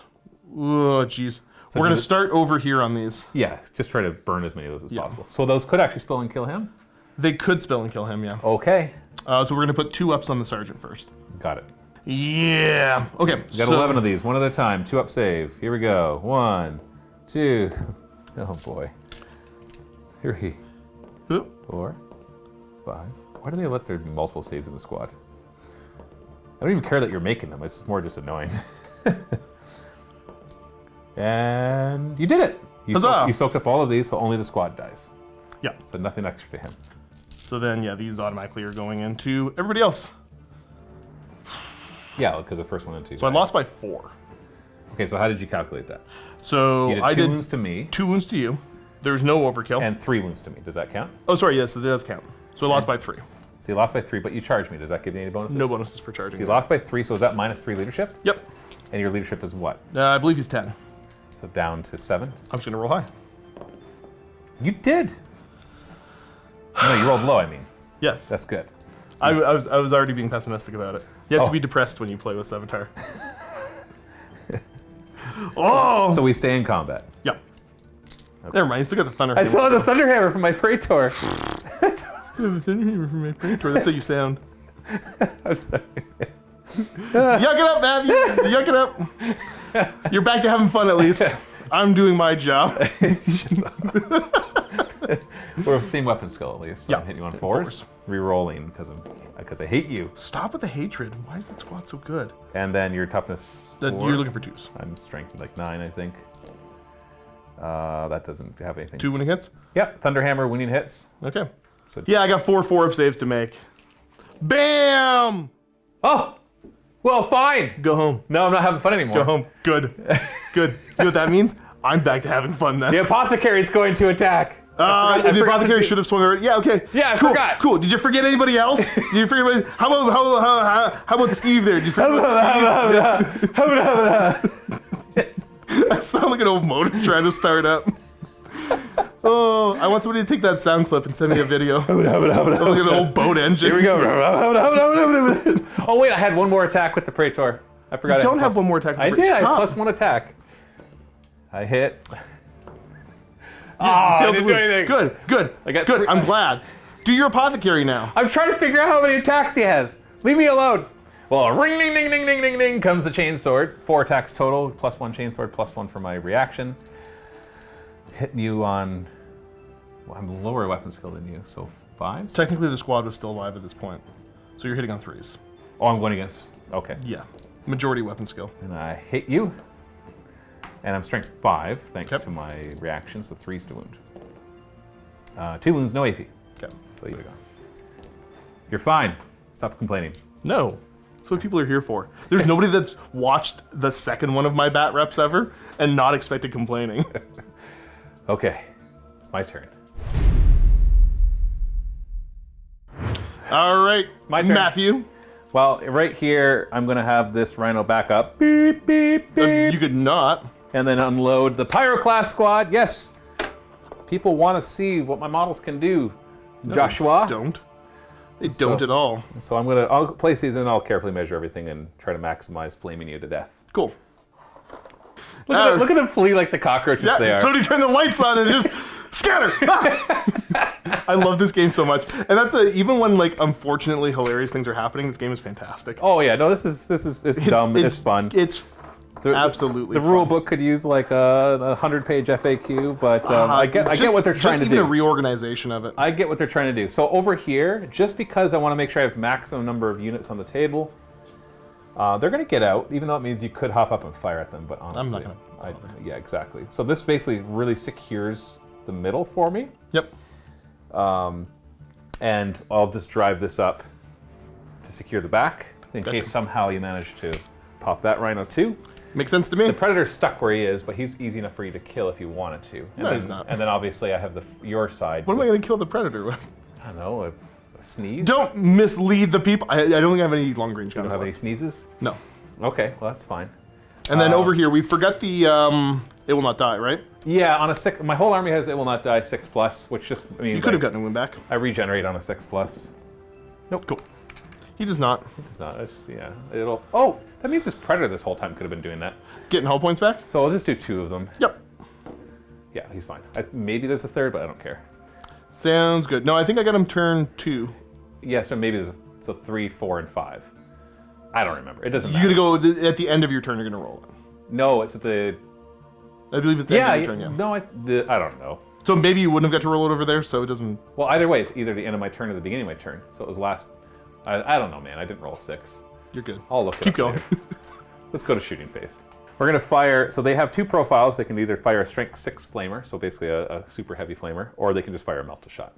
Oh, jeez. We're gonna start over here on these. Yeah, just try to burn as many of those as Yeah. possible. So those could actually spill and kill him? They could spill and kill him. Yeah. Okay. So we're gonna put 2 ups on the sergeant first. Got it. Yeah. Okay. We got 11 of these, 1 at a time. 2 up save. Here we go. 1, 2. Oh boy. 3, 4, 5. Why do they let there be multiple saves in the squad? I don't even care that you're making them. It's more just annoying. And you did it. Huzzah. You soaked up all of these, so only the squad dies. Yeah. So nothing extra to him. So then, yeah, these automatically are going into everybody else. Yeah, because the first one into. So I lost by 4. Okay, so how did you calculate that? So You did I 2 did wounds to me 2 wounds to you. There's no overkill. and 3 wounds to me. Does that count? Oh, sorry. Yes, it does count. So I lost by 3. So you lost by 3, but you charged me. Does that give you any bonuses? No bonuses for charging. So you lost by 3, so is that minus 3 leadership? Yep. And your leadership is what? I believe he's 10. So down to 7? I'm just gonna roll high. You did. No, you rolled low, I mean. Yes. That's good. I was already being pessimistic about it. You have Oh. to be depressed when you play with Savitar. Oh. So we stay in combat. Yeah. Never mind. You still got the thunder. I still have the Thunderhammer from my Praetor. That's how you sound. I'm sorry. Yuck it up, man. Yuck it up. You're back to having fun at least. I'm doing my job. We're the same weapon skill at least. So Yeah. I'm hitting you on 4s. Re-rolling because I hate you. Stop with the hatred. Why is that squad so good? And then your toughness. You're 4. looking for 2s. I'm strength like 9, I think. That doesn't have anything. 2 winning hits? Yep, Thunderhammer winning hits. Okay. So- Yeah, I got 4 4-up saves to make. Bam! Oh, well, fine. Go home. No, I'm not having fun anymore. Go home. Good. Good. You know what that means? I'm back to having fun then. The apothecary is going to attack. I The forgot apothecary to- should have swung already. Yeah, okay. Yeah, I cool, forgot. Cool. Did you forget anybody else? Did you forget anybody? How about Steve there? Did you forget about Steve? I sound like an old motor trying to start up. Oh, I want somebody to take that sound clip and send me a video. Look at an old boat engine. Here we go. Oh wait, I had one more attack with the Praetor. I forgot. You I don't have plus- one more attack. I did. I had Stop. +1 attack. I hit. Failed I to didn't do move. anything. Good. I got Good. three- I'm glad. Do your apothecary now. I'm trying to figure out how many attacks he has. Leave me alone. Well, ring, ding, ding, ding, ding, ding, ding comes the chainsword. 4 attacks total, +1 chainsword, +1 for my reaction. Hitting you on. Well, I'm lower weapon skill than you, so 5. Technically, the squad was still alive at this point, so you're hitting on 3s. Oh, I'm going against. Okay. Yeah, majority weapon skill. And I hit you. And I'm strength 5, thanks Yep. to my reaction, so 3's to wound. 2 wounds, no AP. Okay. So you go. You're fine. Stop complaining. No, that's what people are here for. There's nobody that's watched the second one of my bat reps ever and not expected complaining. Okay, it's my turn. All right, it's my turn. Matthew. Well, right here, I'm gonna have this Rhino back up. Beep, beep, beep. You could not. And then unload the Pyroclast squad. Yes, people want to see what my models can do. Joshua. Don't. They don't at all. So I'll place these and I'll carefully measure everything and try to maximize flaming you to death. Cool. Look at them flee like the cockroaches they are. Somebody turn the lights on and just scatter. I love this game so much, and that's even when like unfortunately hilarious things are happening. This game is fantastic. Oh yeah, no, this is dumb. It's fun. It's absolutely. The rule book could use like a 100-page FAQ, but I get what they're trying to do. Just even a reorganization of it. I get what they're trying to do. So over here, just because I want to make sure I have maximum number of units on the table, they're going to get out, even though it means you could hop up and fire at them. But honestly, I'm not going to. Yeah, exactly. So this basically really secures the middle for me. Yep. And I'll just drive this up to secure the back in Gotcha. case somehow you manage to pop that Rhino too. Makes sense to me. The Predator's stuck where he is, but he's easy enough for you to kill if you wanted to. And No, then, he's not. And then obviously I have your side. What am I going to kill the Predator with? I don't know, a sneeze? Don't mislead the people. I don't think I have any long range You guns don't have any left. sneezes? No. Okay, well that's fine. And then over here, we forgot the It Will Not Die, right? Yeah, on a 6, my whole army has It Will Not Die 6+, which just means You could have gotten a win back. I regenerate on a 6+. Nope. Cool. He does not. It's not, yeah, it'll, oh, that means this Predator this whole time could have been doing that. Getting hull points back? So I'll just do 2 of them. Yep. Yeah, he's fine. Maybe there's a third, but I don't care. Sounds good. No, I think I got him turn 2. Yeah, so maybe there's 3, 4, and 5. I don't remember. It doesn't You're matter. going to go, at the end of your turn, you're going to roll it. No, it's at the... I believe it's the end of your turn, yeah. No, I don't know. So maybe you wouldn't have got to roll it over there, so it doesn't... Well, either way, it's either the end of my turn or the beginning of my turn. So it was last... I don't know, man. I didn't roll a 6. You're good. I'll look it Keep up going. later. Let's go to shooting phase. We're going to fire... So they have 2 profiles. They can either fire a strength 6 flamer, so basically a super heavy flamer, or they can just fire a melt-a-shot.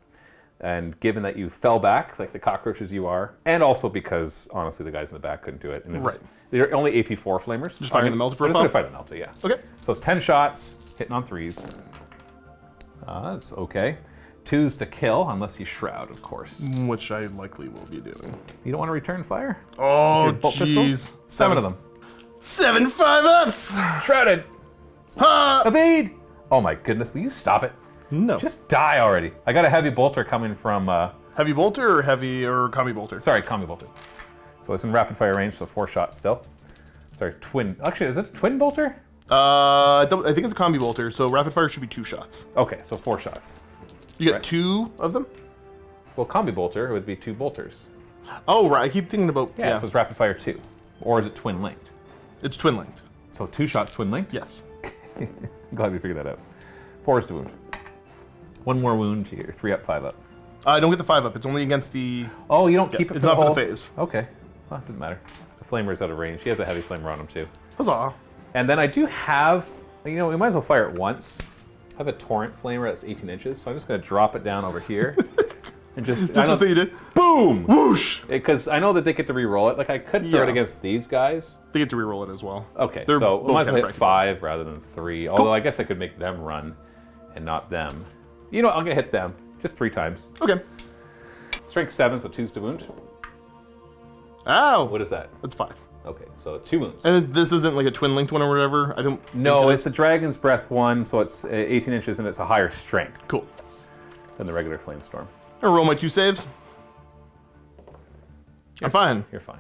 And given that you fell back, like the cockroaches you are, and also because, honestly, the guys in the back couldn't do it. And Right. They're only AP4 flamers. Just firing the melter I'm just profile? going to fight the melter, yeah. Okay. So it's 10 shots, hitting on 3s. That's okay. 2s to kill, unless you shroud, of course. Which I likely will be doing. You don't want to return fire? Oh, Your bolt pistols? jeez. 7 of them. 7 5-ups! Shrouded! Ha! Evade! Oh my goodness, will you stop it? No. Just die already. I got a heavy bolter coming from, Heavy bolter or heavy or combi bolter? sorry, combi bolter. So it's in rapid fire range, so 4 shots still. Sorry, twin, actually, is it a twin bolter? I think it's a combi bolter, so rapid fire should be 2 shots. Okay, so 4 shots. You get Right. 2 of them? Well, combi bolter would be 2 bolters. Oh, right. I keep thinking about... Yeah, so it's rapid fire 2. Or is it twin linked? It's twin linked. So 2 shots twin linked? Yes. I'm glad we figured that out. 4 is to wound. 1 more wound to your 3 up, 5 up. I don't get the 5-up. It's only against the... Oh, you don't keep it it's for the not for whole... the phase. Okay. Well, it doesn't matter. The flamer's out of range. He has a heavy flamer on him, too. Huzzah. And then I do have... You know, we might as well fire it once. I have a torrent flamer that's 18 inches, so I'm just going to drop it down over here. And just Just to say you did. Boom! Whoosh! Because I know that they get to re-roll it. Like, I could throw it Yeah. against these guys. They get to reroll it as well. Okay, They're so we both might as well kinda hit 5 rather than 3. Although I guess I could make them run and not them. You know, I'm gonna hit them just 3 times. Okay. Strength 7, so 2's to wound. Ow! What is that? That's 5. Okay, so 2 wounds. And this isn't like a twin linked one or whatever. I don't. No, it's a Dragon's Breath 1, so it's 18 inches and it's a higher strength Cool. than the regular Flamestorm. I'll roll my 2 saves. I'm fine. You're fine.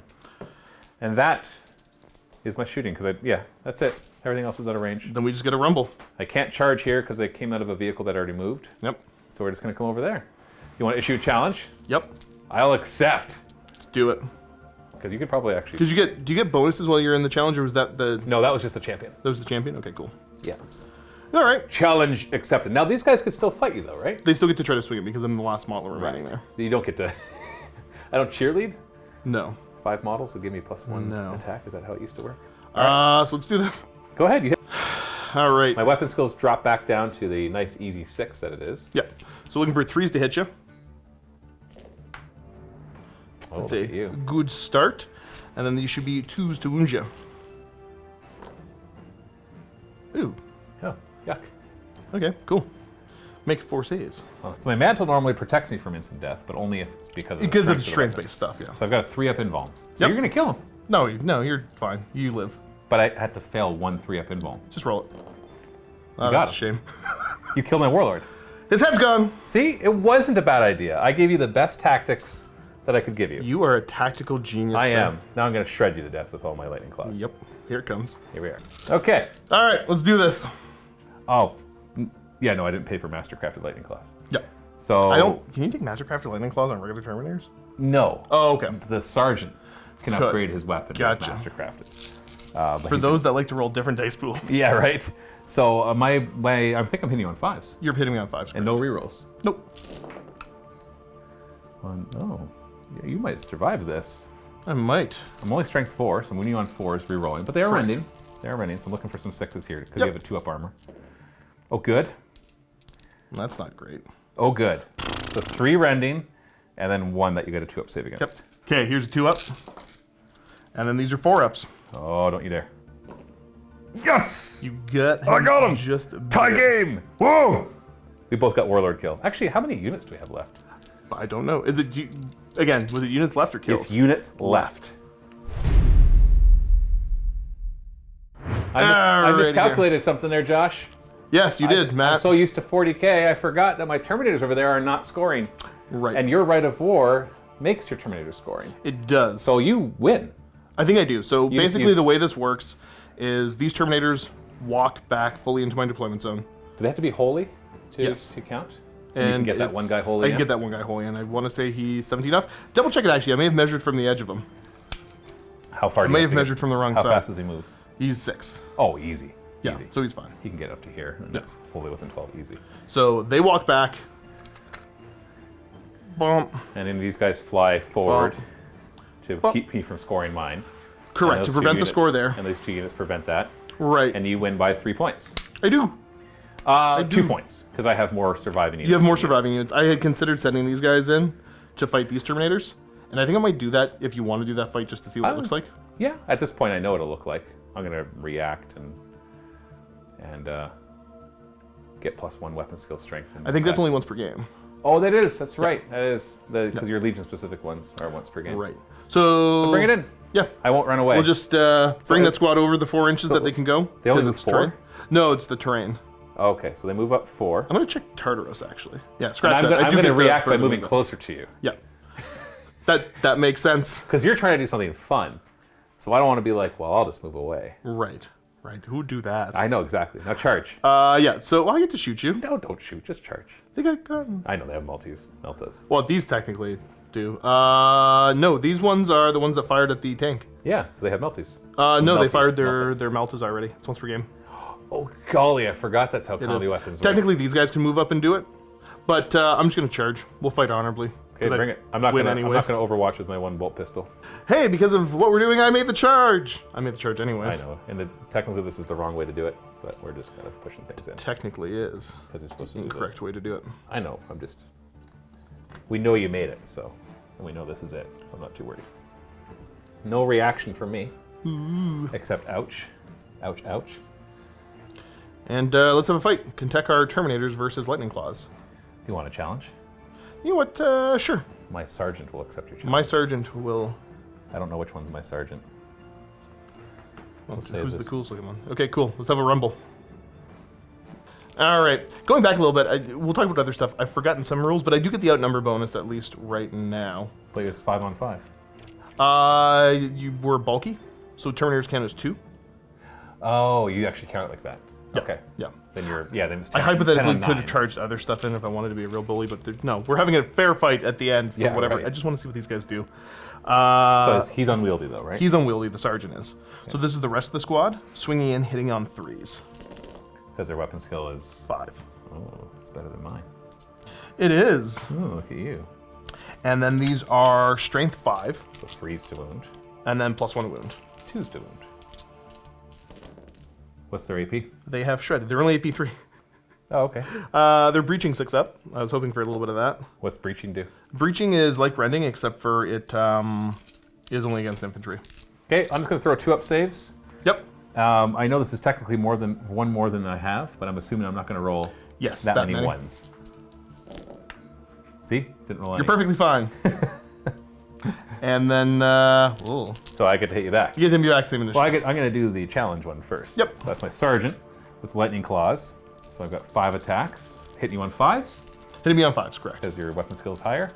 And that is my shooting, because yeah, that's it. Everything else is out of range. Then we just get a rumble. I can't charge here because I came out of a vehicle that already moved. Yep. So we're just gonna come over there. You want to issue a challenge? Yep. I'll accept. Let's do it. Because you could probably actually. Because do you get bonuses while you're in the challenge, or was that the? No, that was just the champion. That was the champion. Okay, cool. Yeah. All right. Challenge accepted. Now these guys could still fight you though, right? They still get to try to swing it because I'm the last model remaining there. You don't get to. I don't cheerlead. No. 5 models will give me +1 No. attack. Is that how it used to work? So let's do this. Go ahead. You hit. All right. My weapon skills drop back down to the nice easy 6 that it is. Yep. So looking for 3s to hit you. Oh, That's look a at you. good start. And then these should be 2s to wound you. Ooh. Oh, yuck. Okay, cool. Make 4 saves. Oh, so my mantle normally protects me from instant death, but only if it's because of the Because of of the strength-based stuff, yeah. So I've got a 3-up invuln. So Yep. you're gonna kill him. No, you're fine. You live. But I had to fail 1 3-up invuln. Just roll it. Oh, You got that's a shame. You killed my warlord. His head's gone. See, it wasn't a bad idea. I gave you the best tactics that I could give you. You are a tactical genius. I sir. am. Now I'm gonna shred you to death with all my lightning claws. Yep. Here it comes. Here we are. Okay. All right, let's do this. Oh, yeah. No, I didn't pay for Mastercrafted lightning claws. Yep. So I don't. Can you take Mastercrafted Lightning Claws on regular Terminators? No. Oh, okay. The sergeant can Could. upgrade his weapon Gotcha. with Mastercrafted. But For he- those that like to roll different dice pools. Yeah, right. So I think I'm hitting you on 5s You're hitting me on 5s. and no rerolls. Nope. Oh, yeah, you might survive this. I might. I'm only strength 4, so I'm winning on 4s, rerolling. But they are Correct. rending. They are rending, so I'm looking for some 6s here because Yep. you have a 2-up armor. Oh, good. That's not great. Oh, good. So 3 rending, and then 1 that you get a 2-up save Yep. against. Okay, here's a 2-up. And then these are 4-ups. Oh, don't you dare. Yes! You got him. I got him! Just a Tie bit. game! Whoa! We both got warlord kill. Actually, how many units do we have left? I don't know. Is it again? Was it units left or kills? It's units left. I Alrighty miscalculated something there, Josh. Yes, you did, Matt. I'm so used to 40k, I forgot that my Terminators over there are not scoring. Right. And your Rite of War makes your Terminator scoring. It does. So you win. I think I do. So You just- basically, you- the way this works is these Terminators walk back fully into my deployment zone. Do they have to be holy to, Yes. to count? And you can get that it's- one guy holy I can in? get that one guy holy, and I want to say he's 17 enough. Double check it actually. I may have measured from the edge of him. How far I do you may have have to get? measured from the wrong How side. fast does he move? He's 6. Oh, easy. Yeah, Easy. so he's fine. He can get up to here, and that's wholly within 12, easy. So they walk back. Bump. And then these guys fly forward to Bump. keep me from scoring mine. Correct, And to those two prevent the units- score there. And those 2 units prevent that. Right. And you win by 3 points. I do. 2 points, because I have more surviving units. You have more than surviving units. I had considered sending these guys in to fight these Terminators, and I think I might do that if you want to do that fight just to see what it looks like. Yeah, at this point I know what it'll look like. I'm going to react and get +1 weapon skill strength. I think that's only once per game. Oh, that is. That's right. That is because your Legion specific ones are once per game. Right. So Bring it in. Yeah. I won't run away. We'll just bring that squad over the 4 inches that they can go. They only 'cause move it's 4? terrain. No, it's the terrain. Okay, so they move up 4. I'm gonna check Tartaros actually. Yeah, And scratch I'm that. gonna, I I'm do gonna get the react by further moving movement. closer to you. Yeah. That makes sense. Because you're trying to do something fun. So I don't want to be like, well, I'll just move away. Right. Right. Who would do that? I know exactly. Now charge. Yeah. So I get to shoot you. No, don't shoot. Just charge. I think I got. I know they have Meltas. Well, these technically do. No, these ones are the ones that fired at the tank. Yeah, so they have Melties. No, they Meltas, fired Meltas. their Maltas already. It's once per game. Oh, golly, I forgot that's how It comedy is. weapons work. Technically, these guys can move up and do it, but I'm just gonna charge. We'll fight honorably. Okay, 'cause I bring it. I'm not win gonna anyways. Overwatch with my 1-bolt pistol. Hey, because of what we're doing, I made the charge. I made the charge I anyways. know, and technically this is the wrong way to do it, but we're just kind of pushing things in Technically is because it's supposed to the be the incorrect way to do it. I know. I'm just. We know you made it, so, and we know this is it, so I'm not too worried. No reaction from me, except ouch, ouch, ouch. And let's have a fight. Kentekar Terminators versus Lightning Claws. You want a challenge? You know what? Sure. My sergeant will accept your challenge. My sergeant will. I don't know which one's my sergeant. Well, save who's this. the coolest looking one? Okay, cool. Let's have a rumble. All right. Going back a little bit, we'll talk about other stuff. I've forgotten some rules, but I do get the outnumber bonus at least right now. Play this 5-on-5. You were bulky, so Terminators count as 2. Oh, you actually count it like that. Yeah. Okay. Yeah. Then you're, then it's 10, I hypothetically 10 on could have 9. charged other stuff in if I wanted to be a real bully, but no, we're having a fair fight at the end for Yeah, whatever. right. I just want to see what these guys do. So he's unwieldy though, right? He's unwieldy, the sergeant is. Okay. So this is the rest of the squad, swinging in, hitting on 3s. Because their weapon skill is 5. Oh, it's better than mine. It is. Oh, look at you. And then these are strength 5. So 3s to wound. And then +1 wound. 2s to wound. What's their AP? They have shredded. They're only AP 3. Oh, okay. They're breaching 6 up. I was hoping for a little bit of that. What's breaching do? Breaching is like rending, except for it is only against infantry. Okay, I'm just going to throw 2-up saves. Yep. I know this is technically one more than I have, but I'm assuming I'm not going to roll that many ones. See? Didn't roll any. You're perfectly fine. And then, So I get to hit you back. you get him back same initiative. Well, I'm going to do the challenge one first. Yep. So that's my sergeant with lightning claws. So I've got 5 attacks. Hitting you on 5s Hitting me on 5s, correct. because your weapon skill is higher.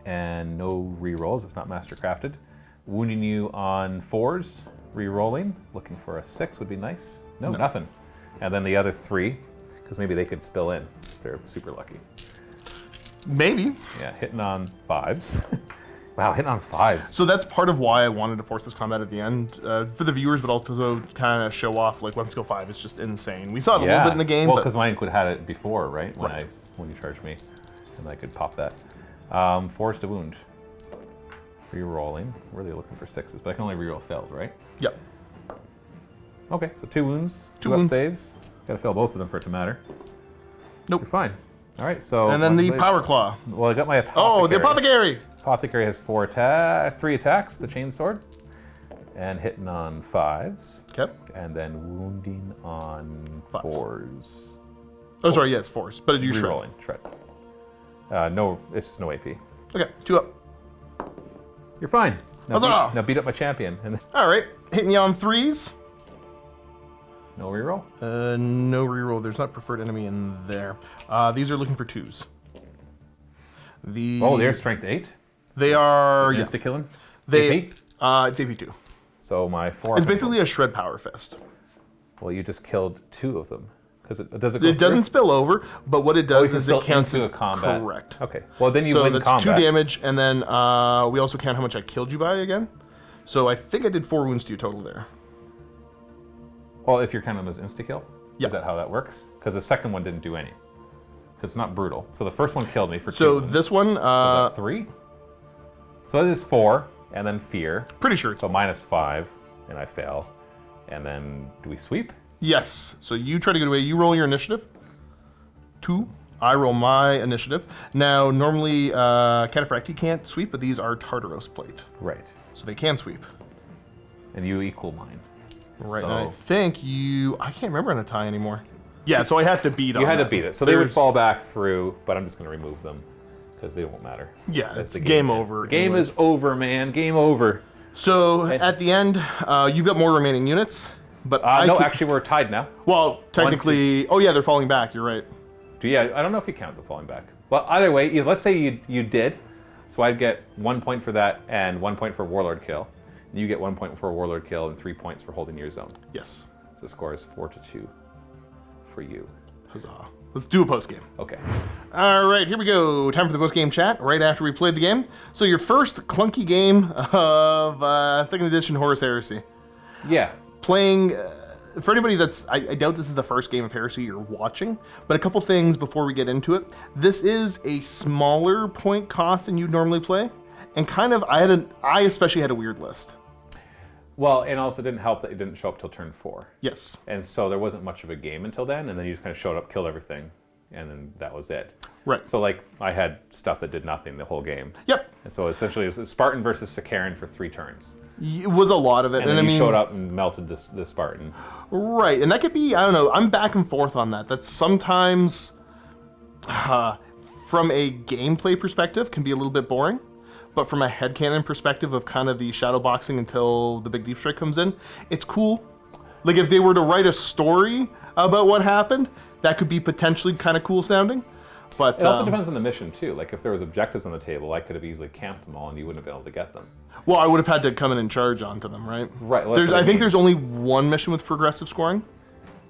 And no re-rolls. It's not mastercrafted. Wounding you on 4s. Re-rolling. Looking for a 6 would be nice. No, nothing. And then the other 3, because maybe they could spill in if they're super lucky. Maybe. Yeah, hitting on 5s. Wow, hitting on 5s. So that's part of why I wanted to force this combat at the end for the viewers, but also kind of show off like weapon skill 5 is just insane. We saw it a little bit in the game. Well, but because mine could have had it before, right? When you charged me, and I could pop that. 4s to wound. Re-rolling. Really looking for 6s, but I can only re-roll failed, right? Yep. Okay, so 2 wounds, 2 2 up wounds. saves. Got to fail both of them for it to matter. Nope. You're fine. All right, so. And then the power claw. Well, I got my apothecary. Oh, the apothecary. Apothecary has 3 attacks, the chainsword, and hitting on 5s. Okay. And then wounding on 5s. 4s. Oh, sorry, yes, 4s. But did you shred? Re-rolling, shred. No, it's just no AP. Okay, 2 up. You're fine. Huzzah! Now beat up my champion. And All right, hitting you on 3s. no reroll. No reroll. There's not preferred enemy in there. These are looking for 2s. Oh, they're strength 8. They are. Insta Yeah. killing. They. AP. It's AP2. So my 4. It's basically a shred power fist. Well, you just killed 2 of them because it does it. Go It doesn't through? spill over, but what it does can is spill it counts into as a combat. correct. Okay. Well, then you So win that's combat. 2 damage, and then we also count how much I killed you by again. So I think I did 4 wounds to you total there. Well, if you're counting them as insta kill, Yeah. is that how that works? Because the second one didn't do any. Because it's not brutal. So the first one killed me for 2 So wounds. this one, So is that 3? So it is 4, and then fear. pretty sure. So -5, and I fail. And then do we sweep? Yes. So you try to get away. You roll your initiative. 2. I roll my initiative. Now, normally, Cataphracti can't sweep, but these are Tartaros plate. Right. So they can sweep. And you equal mine. Right. So And I think you... I can't remember on a tie anymore. Yeah, so I have to beat on you had to that. beat it. So they would There's- fall back through, but I'm just going to remove them because they won't matter. Yeah, That's it's the game man. over. The game anyways. is over, man. Game over. So at the end, you've got more remaining units, but No, actually, we're tied now. Well, technically... Oh, yeah, they're falling back. You're right. Yeah, I don't know if you count the falling back. Well, either way, let's say you did. So I'd get 1 point for that and 1 point for Warlord kill. And you get 1 point for Warlord kill and 3 points for holding your zone. Yes. So the score is 4-2 for you. Huzzah. Let's do a post-game. Okay. All right, here we go. Time for the post-game chat right after we played the game. So your first clunky game of 2nd edition Horus Heresy. Yeah. Playing... for anybody that's... I doubt this is the first game of Heresy you're watching, but a couple things before we get into it. This is a smaller point cost than you'd normally play, and kind of... I especially had a weird list. Well, and also didn't help that it didn't show up till turn 4. Yes. And so there wasn't much of a game until then, and then you just kind of showed up, killed everything, and then that was it. Right. So like I had stuff that did nothing the whole game. Yep. And so essentially it was Spartan versus Sakaran for 3 turns. It was a lot of it. And then I you mean, showed up and melted the Spartan. Right, and that could be, I don't know, I'm back and forth on that. That's sometimes From a gameplay perspective, can be a little bit boring. But from a headcanon perspective of kind of the shadow boxing until the big deep strike comes in, it's cool. Like if they were to write a story about what happened, that could be potentially kind of cool sounding. But it also depends on the mission too. Like if there was objectives on the table, I could have easily camped them all and you wouldn't have been able to get them. Well, I would have had to come in and charge onto them, right? Right. Well, I think there's only one mission with progressive scoring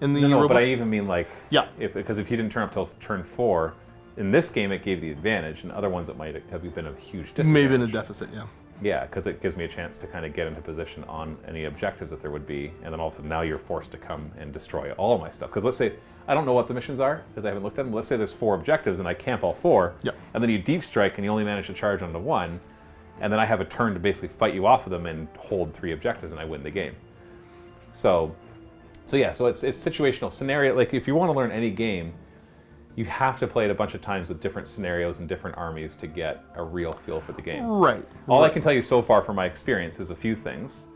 in the No, robot. but I even mean like, Yeah. Because if you didn't turn up till turn 4, in this game it gave the advantage, and other ones it might have been a huge disadvantage. Maybe in a deficit, yeah. Yeah, because it gives me a chance to kind of get into position on any objectives that there would be, and then all of a sudden now you're forced to come and destroy all of my stuff. Because let's say, I don't know what the missions are, because I haven't looked at them. Let's say there's 4 objectives and I camp all 4, Yeah. and then you deep strike and you only manage to charge onto 1, and then I have a turn to basically fight you off of them and hold 3 objectives and I win the game. So it's situational. Scenario, like if you want to learn any game, you have to play it a bunch of times with different scenarios and different armies to get a real feel for the game. Right. All I can tell you so far from my experience is a few things.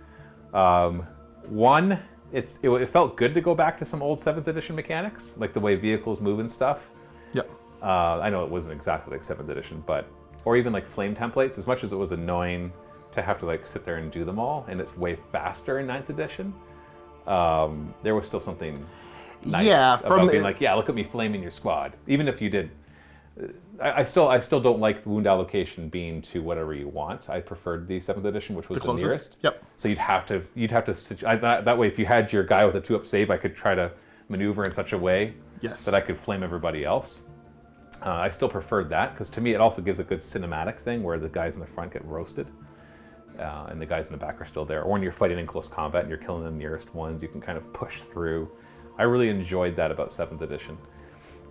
One, it felt good to go back to some old 7th edition mechanics, like the way vehicles move and stuff. Yeah. I know it wasn't exactly like 7th edition, or even like flame templates, as much as it was annoying to have to like sit there and do them all, and it's way faster in 9th edition, there was still something nice about being like, yeah, look at me flaming your squad. Even if you did, I still don't like the wound allocation being to whatever you want. I preferred the 7th edition, which was the nearest. Yep. So you'd have to that way. If you had your guy with a 2-up save, I could try to maneuver in such a way that I could flame everybody else. I still preferred that because to me it also gives a good cinematic thing where the guys in the front get roasted. And the guys in the back are still there. Or when you're fighting in close combat and you're killing the nearest ones, you can kind of push through. I really enjoyed that about 7th edition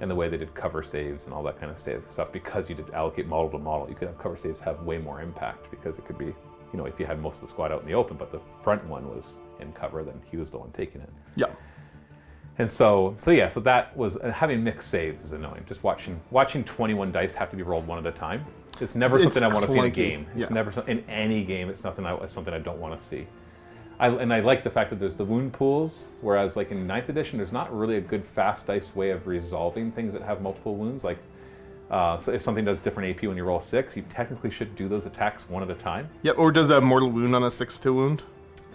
and the way they did cover saves and all that kind of stuff because you did allocate model to model. You could have cover saves have way more impact because it could be, if you had most of the squad out in the open, but the front one was in cover, then he was the one taking it. Yeah. And so that was, having mixed saves is annoying. Just watching 21 dice have to be rolled one at a time. It's never something I want to see in a game. It's never in any game. It's something I don't want to see. I like the fact that there's the wound pools, whereas like in 9th edition, there's not really a good fast dice way of resolving things that have multiple wounds. Like, so if something does different AP when you roll 6, you technically should do those attacks one at a time. Yep. Or does a mortal wound on a 6-2 wound?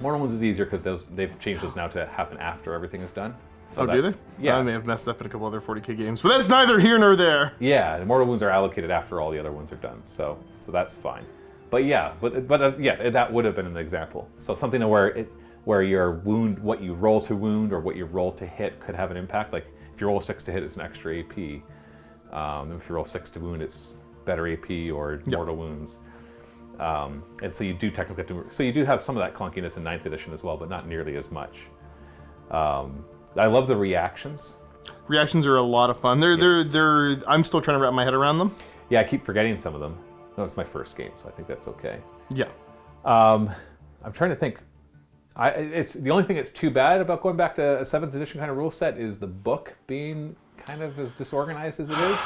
Mortal wounds is easier because they've changed those now to happen after everything is done. So do they? Yeah. I may have messed up in a couple other 40k games, but that's neither here nor there. Yeah, the mortal wounds are allocated after all the other ones are done, so that's fine. But that would have been an example. So something where your wound, what you roll to wound or what you roll to hit could have an impact. Like if you roll 6 to hit, it's an extra AP. If you roll 6 to wound, it's better AP or mortal wounds. And so you do technically have to, so you do have some of that clunkiness in 9th edition as well, but not nearly as much. I love the reactions. Reactions are a lot of fun. I'm still trying to wrap my head around them. Yeah, I keep forgetting some of them. No, it's my first game, so I think that's okay. Yeah. I'm trying to think. It's the only thing that's too bad about going back to a 7th edition kind of rule set is the book being kind of as disorganized as it is.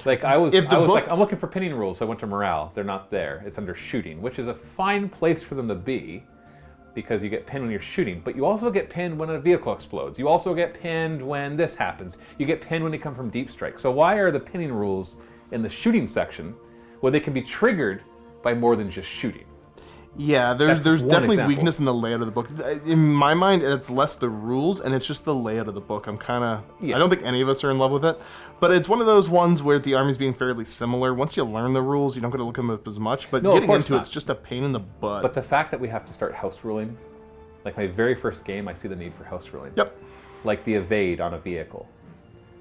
Like I'm looking for pinning rules. So I went to morale. They're not there. It's under shooting, which is a fine place for them to be, because you get pinned when you're shooting, but you also get pinned when a vehicle explodes. You also get pinned when this happens. You get pinned when you come from deep strike. So why are the pinning rules in the shooting section where they can be triggered by more than just shooting? Yeah, there's definitely weakness in the layout of the book. In my mind, it's less the rules and it's just the layout of the book. I don't think any of us are in love with it, but it's one of those ones where the army's being fairly similar. Once you learn the rules, you don't get to look them up as much, but getting into it's just a pain in the butt. But the fact that we have to start house ruling, like my very first game, I see the need for house ruling. Yep. Like the evade on a vehicle.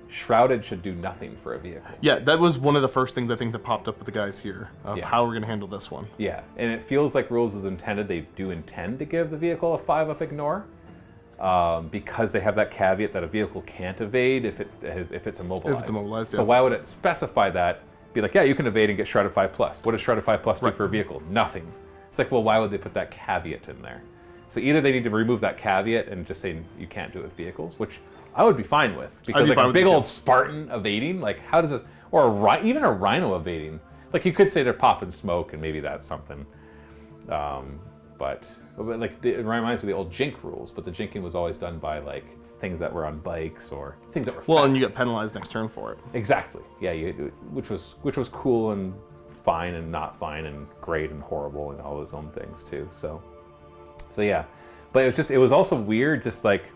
Shrouded should do nothing for a vehicle. Yeah, that was one of the first things I think that popped up with the guys here of how we're going to handle this one. Yeah, and it feels like rules is intended. They do intend to give the vehicle a 5-up ignore because they have that caveat that a vehicle can't evade if it's immobilized. If it's immobilized, So why would it specify that? Be like, yeah, you can evade and get Shrouded 5+. What does Shrouded 5+ do for a vehicle? Nothing. It's like, well, why would they put that caveat in there? So either they need to remove that caveat and just say you can't do it with vehicles, which I would be fine with, because like a big old Spartan evading, like how does this, or even a Rhino evading, like you could say they're popping smoke and maybe that's something, But like it reminds me of the old Jink rules, but the jinking was always done by like things that were on bikes or things that were Well, fast. and you get penalized next turn for it. Exactly. Yeah, which was cool and fine and not fine and great and horrible and all those own things too. So yeah, but it was also weird, just like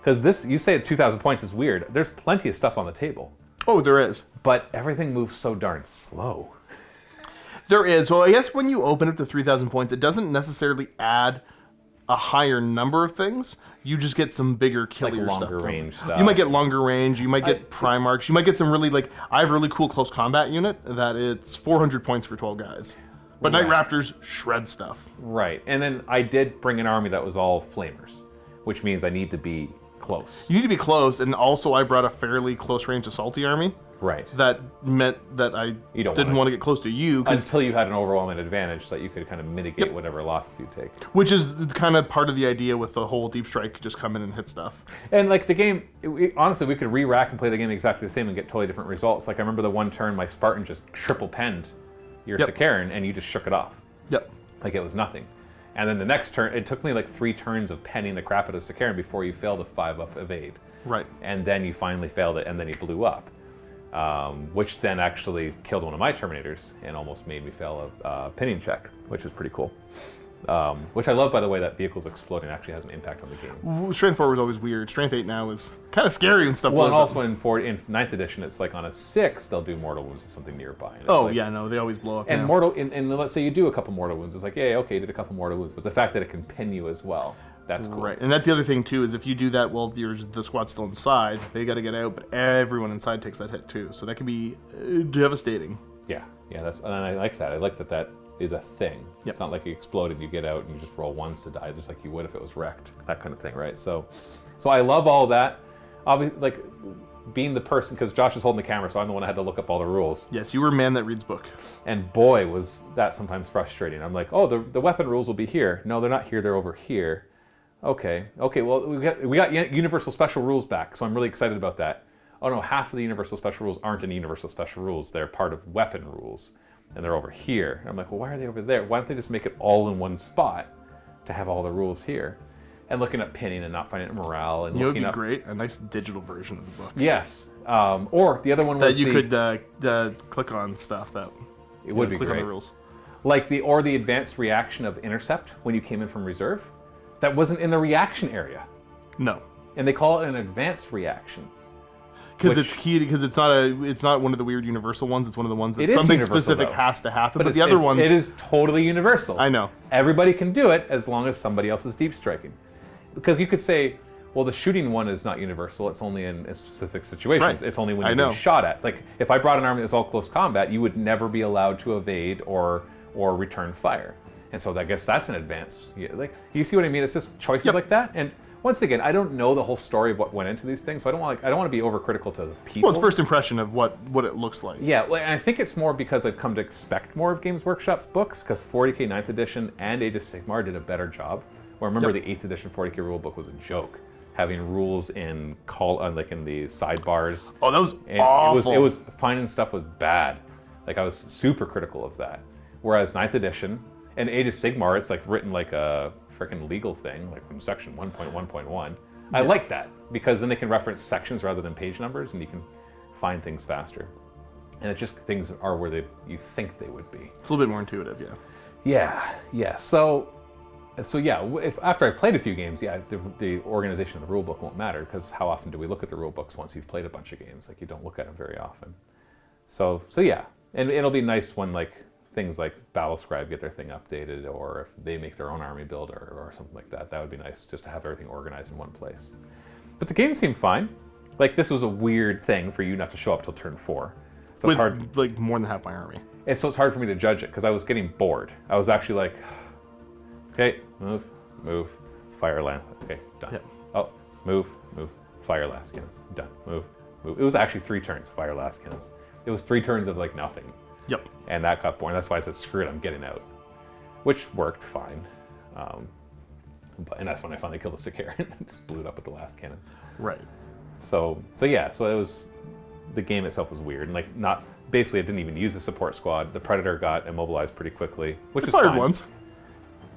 because you say 2,000 points is weird. There's plenty of stuff on the table, Oh, there is. but everything moves so darn slow. There is. Well, I guess when you open up to 3,000 points, it doesn't necessarily add a higher number of things. You just get some bigger, killier longer stuff. range stuff. You might get longer range. You might get Primarchs. You might get some really, like, I have a really cool close combat unit that it's 400 points for 12 guys. But Night Right. Raptors shred stuff. Right, and then I did bring an army that was all flamers, which means I need to be close. You need to be close, and also I brought a fairly close range assaulty army. Right. That meant that I didn't want to get close to you. Until you had an overwhelming advantage so that you could kind of mitigate whatever losses you take. Which is kind of part of the idea with the whole Deep Strike, just come in and hit stuff. And like the game, honestly, we could re-rack and play the game exactly the same and get totally different results. Like I remember the one turn my Spartan just triple penned your Sikaran and you just shook it off. Yep. Like it was nothing. And then the next turn, it took me like 3 turns of penning the crap out of Sikaran before you failed a 5-up evade. Right. And then you finally failed it and then he blew up. Which then actually killed one of my Terminators and almost made me fail a pinning check, which is pretty cool. Which I love, by the way, that vehicles exploding actually has an impact on the game. Strength 4 was always weird. Strength 8 now is kind of scary and stuff. Well, and also in 9th edition, it's like on a 6, they'll do mortal wounds or something nearby. And Oh, like, yeah, no, they always blow up. And now. and let's say you do a couple mortal wounds, it's like, yeah, okay, you did a couple mortal wounds, but the fact that it can pin you as well, that's cool. Right, and that's the other thing, too, is if you do that while the squad's still inside, they got to get out, but everyone inside takes that hit, too. So that can be devastating. Yeah, and I like that. I like that is a thing. Yep. It's not like you explode and you get out and you just roll ones to die, just like you would if it was wrecked, that kind of thing, right? So I love all that. Obviously, like being the person, because Josh is holding the camera, so I'm the one that had to look up all the rules. Yes, you were a man that reads book. And boy, was that sometimes frustrating. I'm like, oh, the weapon rules will be here. No, they're not here. They're over here. Okay. Well, we got Universal Special Rules back, so I'm really excited about that. Oh no, half of the Universal Special Rules aren't in Universal Special Rules. They're part of weapon rules, and they're over here. And I'm like, well, why are they over there? Why don't they just make it all in one spot to have all the rules here? And looking at pinning and not finding it in morale and You know, it'd looking be up. great, a nice digital version of the book. Yes. Or the other one was That you could click on stuff that. It would be click great. on the rules. Like the advanced reaction of intercept when you came in from reserve. That wasn't in the reaction area. No. And they call it an advanced reaction. Because it's key, because it's not one of the weird universal ones. It's one of the ones that It is something universal, specific though. has to happen. But it's- the other ones, it is totally universal. I know. Everybody can do it as long as somebody else is deep striking. Because you could say, well, the shooting one is not universal. It's only in specific situations. Right. It's only when I you're know. being shot at. Like if I brought an army that's all close combat, you would never be allowed to evade or return fire. And so I guess that's an advance. Like you see what I mean? It's just choices Yep. like that. And once again, I don't know the whole story of what went into these things, so I don't want to be overcritical to the people. well, it's first impression of what it looks like. Yeah, well, and I think it's more because I've come to expect more of Games Workshop's books, because 40k 9th edition and Age of Sigmar did a better job. Where I remember the 8th edition 40k rulebook was a joke, having rules in like in the sidebars. Oh, that was And awful. It was finding stuff was bad. Like I was super critical of that. Whereas 9th edition and Age of Sigmar, it's like written like a freaking legal thing, like from section 1.1.1. I like that because then they can reference sections rather than page numbers, and you can find things faster. And it's just things are where you think they would be. It's a little bit more intuitive, yeah. Yeah. So yeah, if after I've played a few games, the organization of the rulebook won't matter, because how often do we look at the rulebooks once you've played a bunch of games? Like you don't look at them very often. So yeah, and it'll be nice when like things like Battlescribe get their thing updated, or if they make their own army build or something like that. That would be nice, just to have everything organized in one place. But the game seemed fine. Like this was a weird thing for you not to show up till turn 4. So With it's hard. like more than half my army. And so it's hard for me to judge it because I was getting bored. I was actually like, okay, move, fire land. Okay, done. Yep. Oh, move, fire last cannons. Done. Move. It was actually 3 turns, fire last cannons. It was 3 turns of like nothing. Yep. And that got boring. That's why I said, screw it, I'm getting out. Which worked fine. And that's when I finally killed the Sikaran and just blew it up with the last cannons. Right. So it was, the game itself was weird. And like basically I didn't even use the support squad. The Predator got immobilized pretty quickly, which is Fired fine. once.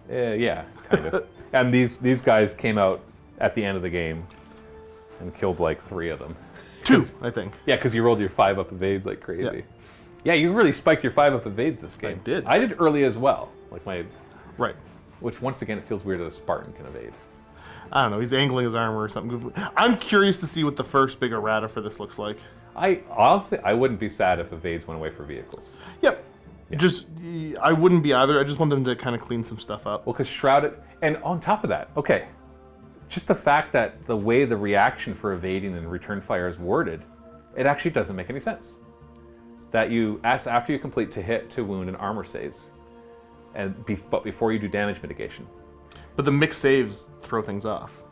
Yeah, kind of. And these guys came out at the end of the game and killed like 3 of them. 2, I think. Yeah, because you rolled your 5-up evades like crazy. Yeah, you really spiked your 5-up evades this game. I did. I did early as well. Like my... Right. Which, once again, it feels weird that a Spartan can evade. I don't know, he's angling his armor or something goofy. I'm curious to see what the first big errata for this looks like. Honestly, I wouldn't be sad if evades went away for vehicles. Yep. Yeah. Just, I wouldn't be either. I just want them to kind of clean some stuff up. Well, because Shrouded... And on top of that, okay, just the fact that the way the reaction for evading and return fire is worded, it actually doesn't make any sense. That you ask after you complete to hit, to wound, and armor saves, but before you do damage mitigation. But the mixed saves throw things off.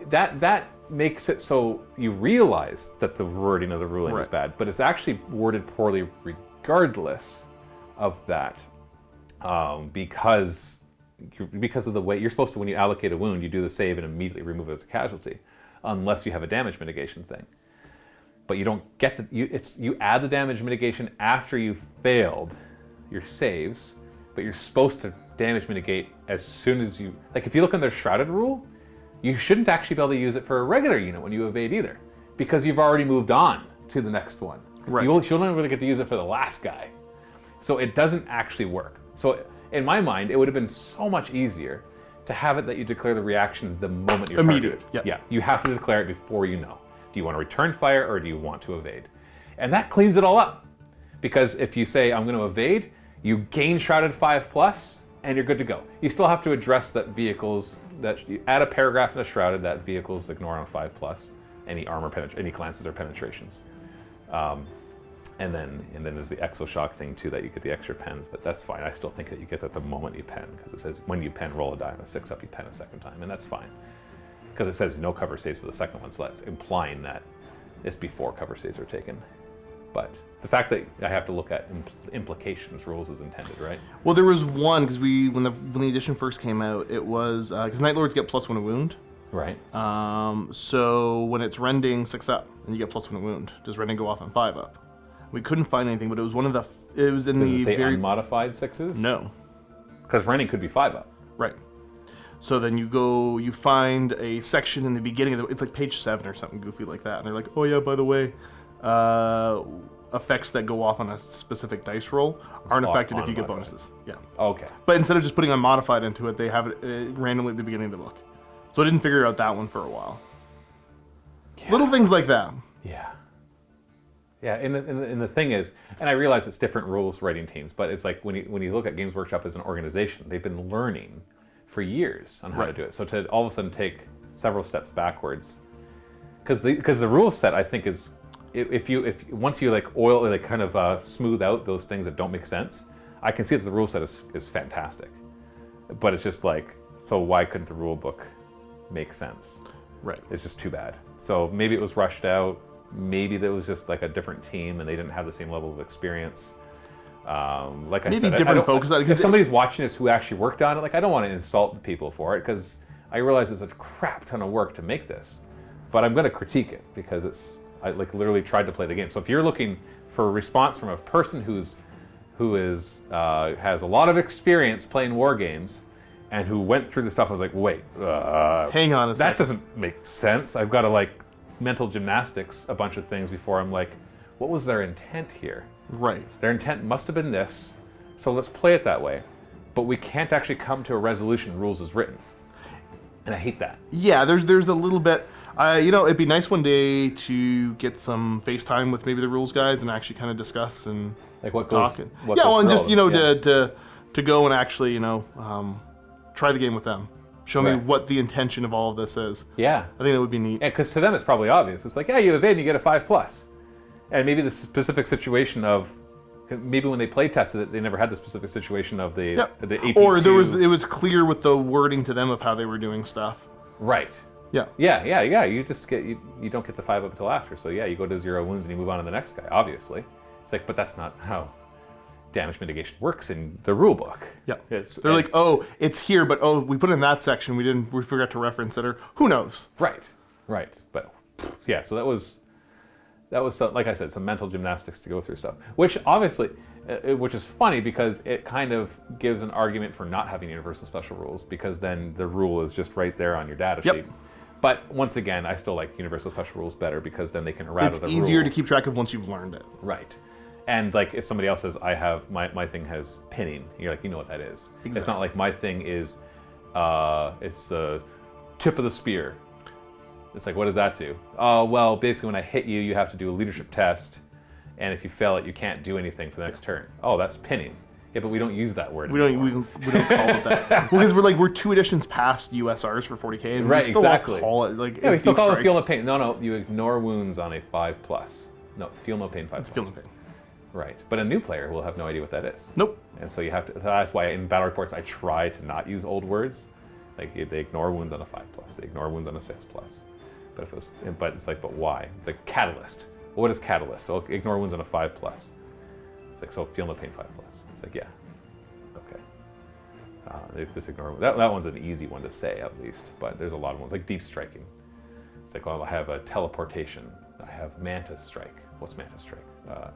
That makes it so you realize that the wording of the ruling is bad, but it's actually worded poorly regardless of that, because of the way you're supposed to, when you allocate a wound, you do the save and immediately remove it as a casualty, unless you have a damage mitigation thing. But you don't get you add the damage mitigation after you failed your saves, but you're supposed to damage mitigate as soon as you... Like, if you look on their Shrouded rule, you shouldn't actually be able to use it for a regular unit when you evade either, because you've already moved on to the next one. Right. You'll only really get to use it for the last guy. So it doesn't actually work. So in my mind, it would have been so much easier to have it that you declare the reaction the moment you're immediate. targeted. Yeah, you have to declare it before you know. Do you want to return fire or do you want to evade? And that cleans it all up. Because if you say, I'm going to evade, you gain Shrouded 5+, and you're good to go. You still have to address that vehicles, that you add a paragraph in a Shrouded that vehicles ignore on 5+, any armor, any glances or penetrations. And then there's the Exoshock thing too, that you get the extra pens, but that's fine. I still think that you get that the moment you pen, because it says when you pen, roll a die on a 6-up, you pen a second time, and that's fine. Because it says no cover saves to the second one, so that's implying that it's before cover saves are taken. But the fact that I have to look at implications, rules as intended, right? Well, there was one, because when the edition first came out, it was, because Night Lords get +1 a wound. Right. So when it's rending 6-up, and you get +1 a wound, does rending go off on 5-up? We couldn't find anything, but it was one of the, it was in Does the it say very... unmodified 6s? No. Because rending could be 5-up. Right. So then you find a section in the beginning of it's like page 7 or something goofy like that, and they're like, oh yeah, by the way, effects that go off on a specific dice roll aren't affected if you get bonuses. Yeah. Okay. But instead of just putting unmodified into it, they have it randomly at the beginning of the book. So I didn't figure out that one for a while. Yeah. Little things like that. Yeah. Yeah, and the thing is, and I realize it's different rules writing teams, but it's like when you look at Games Workshop as an organization, they've been learning for years on how to do it. So to all of a sudden take several steps backwards, because the rule set, I think, is if once you kind of smooth out those things that don't make sense, I can see that the rule set is fantastic. But it's just like, so why couldn't the rule book make sense? Right. It's just too bad. So maybe it was rushed out. Maybe there was just like a different team and they didn't have the same level of experience. Like I said, different focus on it. If somebody's watching this who actually worked on it, like I don't want to insult the people for it, because I realize it's a crap ton of work to make this. But I'm going to critique it because I literally tried to play the game. So if you're looking for a response from a person who has a lot of experience playing war games and who went through the stuff, I was like, wait, hang on a second. That doesn't make sense. I've got to mental gymnastics a bunch of things before I'm like, what was their intent here? Right. Their intent must have been this, so let's play it that way. But we can't actually come to a resolution rules as written. And I hate that. Yeah, there's a little bit, it'd be nice one day to get some FaceTime with maybe the rules guys and actually kind of discuss and what talk. Goes, what well, and just, to go and actually, try the game with them. Show me what the intention of all of this is. Yeah. I think that would be neat. Yeah, because to them it's probably obvious. It's like, yeah, you evade and you get a 5+. And maybe the specific situation of, maybe when they play tested it, they never had the specific situation of the AP2. Or it was clear with the wording to them of how they were doing stuff. Right. Yeah. Yeah. You just get you don't get the 5-up until after. So yeah, you go to 0 wounds and you move on to the next guy. Obviously, it's like, but that's not how damage mitigation works in the rule book. Yeah. They're like, oh, it's here, but we put it in that section. We forgot to reference it, or who knows? Right. But yeah, so that was like I said, some mental gymnastics to go through stuff. Which obviously, which is funny because it kind of gives an argument for not having universal special rules, because then the rule is just right there on your data sheet. But once again, I still like universal special rules better because then they can errata the rule. It's easier to keep track of once you've learned it. Right. And like if somebody else says, I have, my thing has pinning, you're like, you know what that is. Exactly. It's not like my thing is, it's the tip of the spear. It's like, what does that do? Well, basically when I hit you, you have to do a leadership test. And if you fail it, you can't do anything for the next turn. Oh, that's pinning. Yeah, but we don't use that word anymore. We don't call it that. Well, because we're 2 editions past USRs for 40K, and we still call it like. Yeah, we still call it feel no pain. No, you ignore wounds on a 5+. No, feel no pain 5+. It's feel no pain. Right, but a new player will have no idea what that is. Nope. And so you have to. So that's why in battle reports I try to not use old words. Like they ignore wounds on a 5+. They ignore wounds on a 6+. But if it was, but it's like, but why? It's like catalyst. Well, what is catalyst? Well, ignore wounds on a 5+. It's like, so feel no pain 5+. It's like, yeah, okay. They just ignore that one's an easy one to say at least, but there's a lot of ones like deep striking. It's like, well, I have a teleportation. I have mantis strike. What's mantis strike?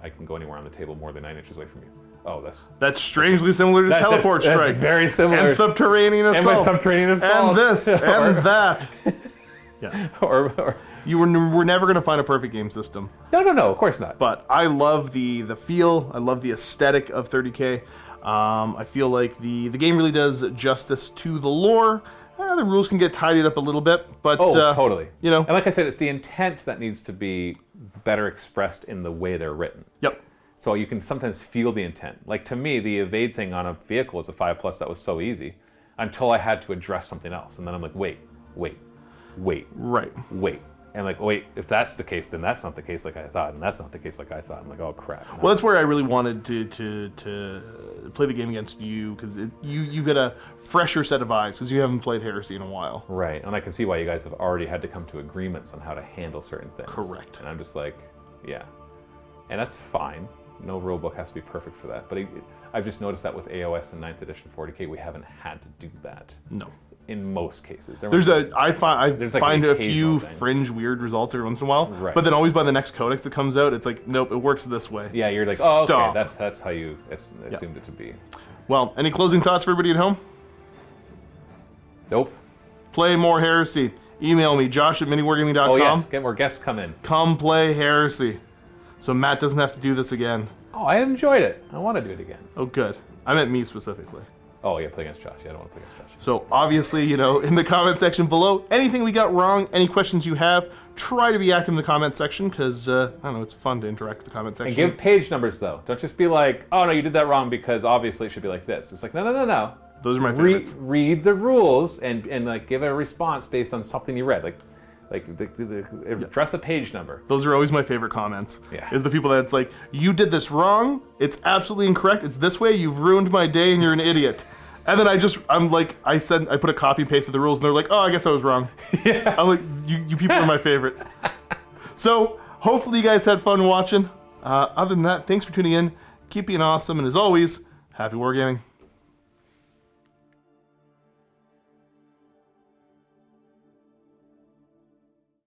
I can go anywhere on the table more than 9 inches away from you. Oh, that's strangely similar to teleport strike. That's very similar. And subterranean assault. And subterranean assault. And this and that. Yeah. Or we're never going to find a perfect game system. No, of course not. But I love the feel. I love the aesthetic of 30K. I feel like the game really does justice to the lore. The rules can get tidied up a little bit, but totally. You know, and like I said, it's the intent that needs to be better expressed in the way they're written. Yep. So you can sometimes feel the intent. Like to me, the evade thing on a vehicle was a 5+. That was so easy, until I had to address something else, and then I'm like, wait. Right. And like, wait, if that's the case, then that's not the case like I thought, and that's not the case like I thought. I'm like, oh crap. No. Well, that's where I really wanted to play the game against you, because you get a fresher set of eyes, because you haven't played Heresy in a while. Right, and I can see why you guys have already had to come to agreements on how to handle certain things. Correct. And I'm just like, yeah. And that's fine. No rule book has to be perfect for that. But I've just noticed that with AOS and 9th edition 40K, we haven't had to do that. No. In most cases. I find a few thing. fringe weird results every once in a while, right. But then always by the next codex that comes out, it's like, nope, it works this way. Yeah, you're like, oh, okay, that's how you assumed it to be. Well, any closing thoughts for everybody at home? Nope. Play more Heresy. Email me, josh@miniwargaming.com. Oh yes, get more guests come in. Come play Heresy, so Matt doesn't have to do this again. Oh, I enjoyed it. I want to do it again. Oh, good. I meant me specifically. Oh yeah, play against Josh. Yeah, I don't want to play against Josh. So obviously, you know, in the comment section below, anything we got wrong, any questions you have, try to be active in the comment section, because, I don't know, it's fun to interact with the comment section. And give page numbers, though. Don't just be like, oh, no, you did that wrong because obviously it should be like this. It's like, no. Those are my favorites. Read the rules and like give a response based on something you read. Address a page number. Those are always my favorite comments. Yeah. Is the people that's like, you did this wrong, it's absolutely incorrect, it's this way, you've ruined my day and you're an idiot. And then I put a copy and paste of the rules, and they're like, oh, I guess I was wrong. Yeah. I'm like, you people are my favorite. So hopefully you guys had fun watching. Other than that, thanks for tuning in. Keep being awesome, and as always, happy wargaming.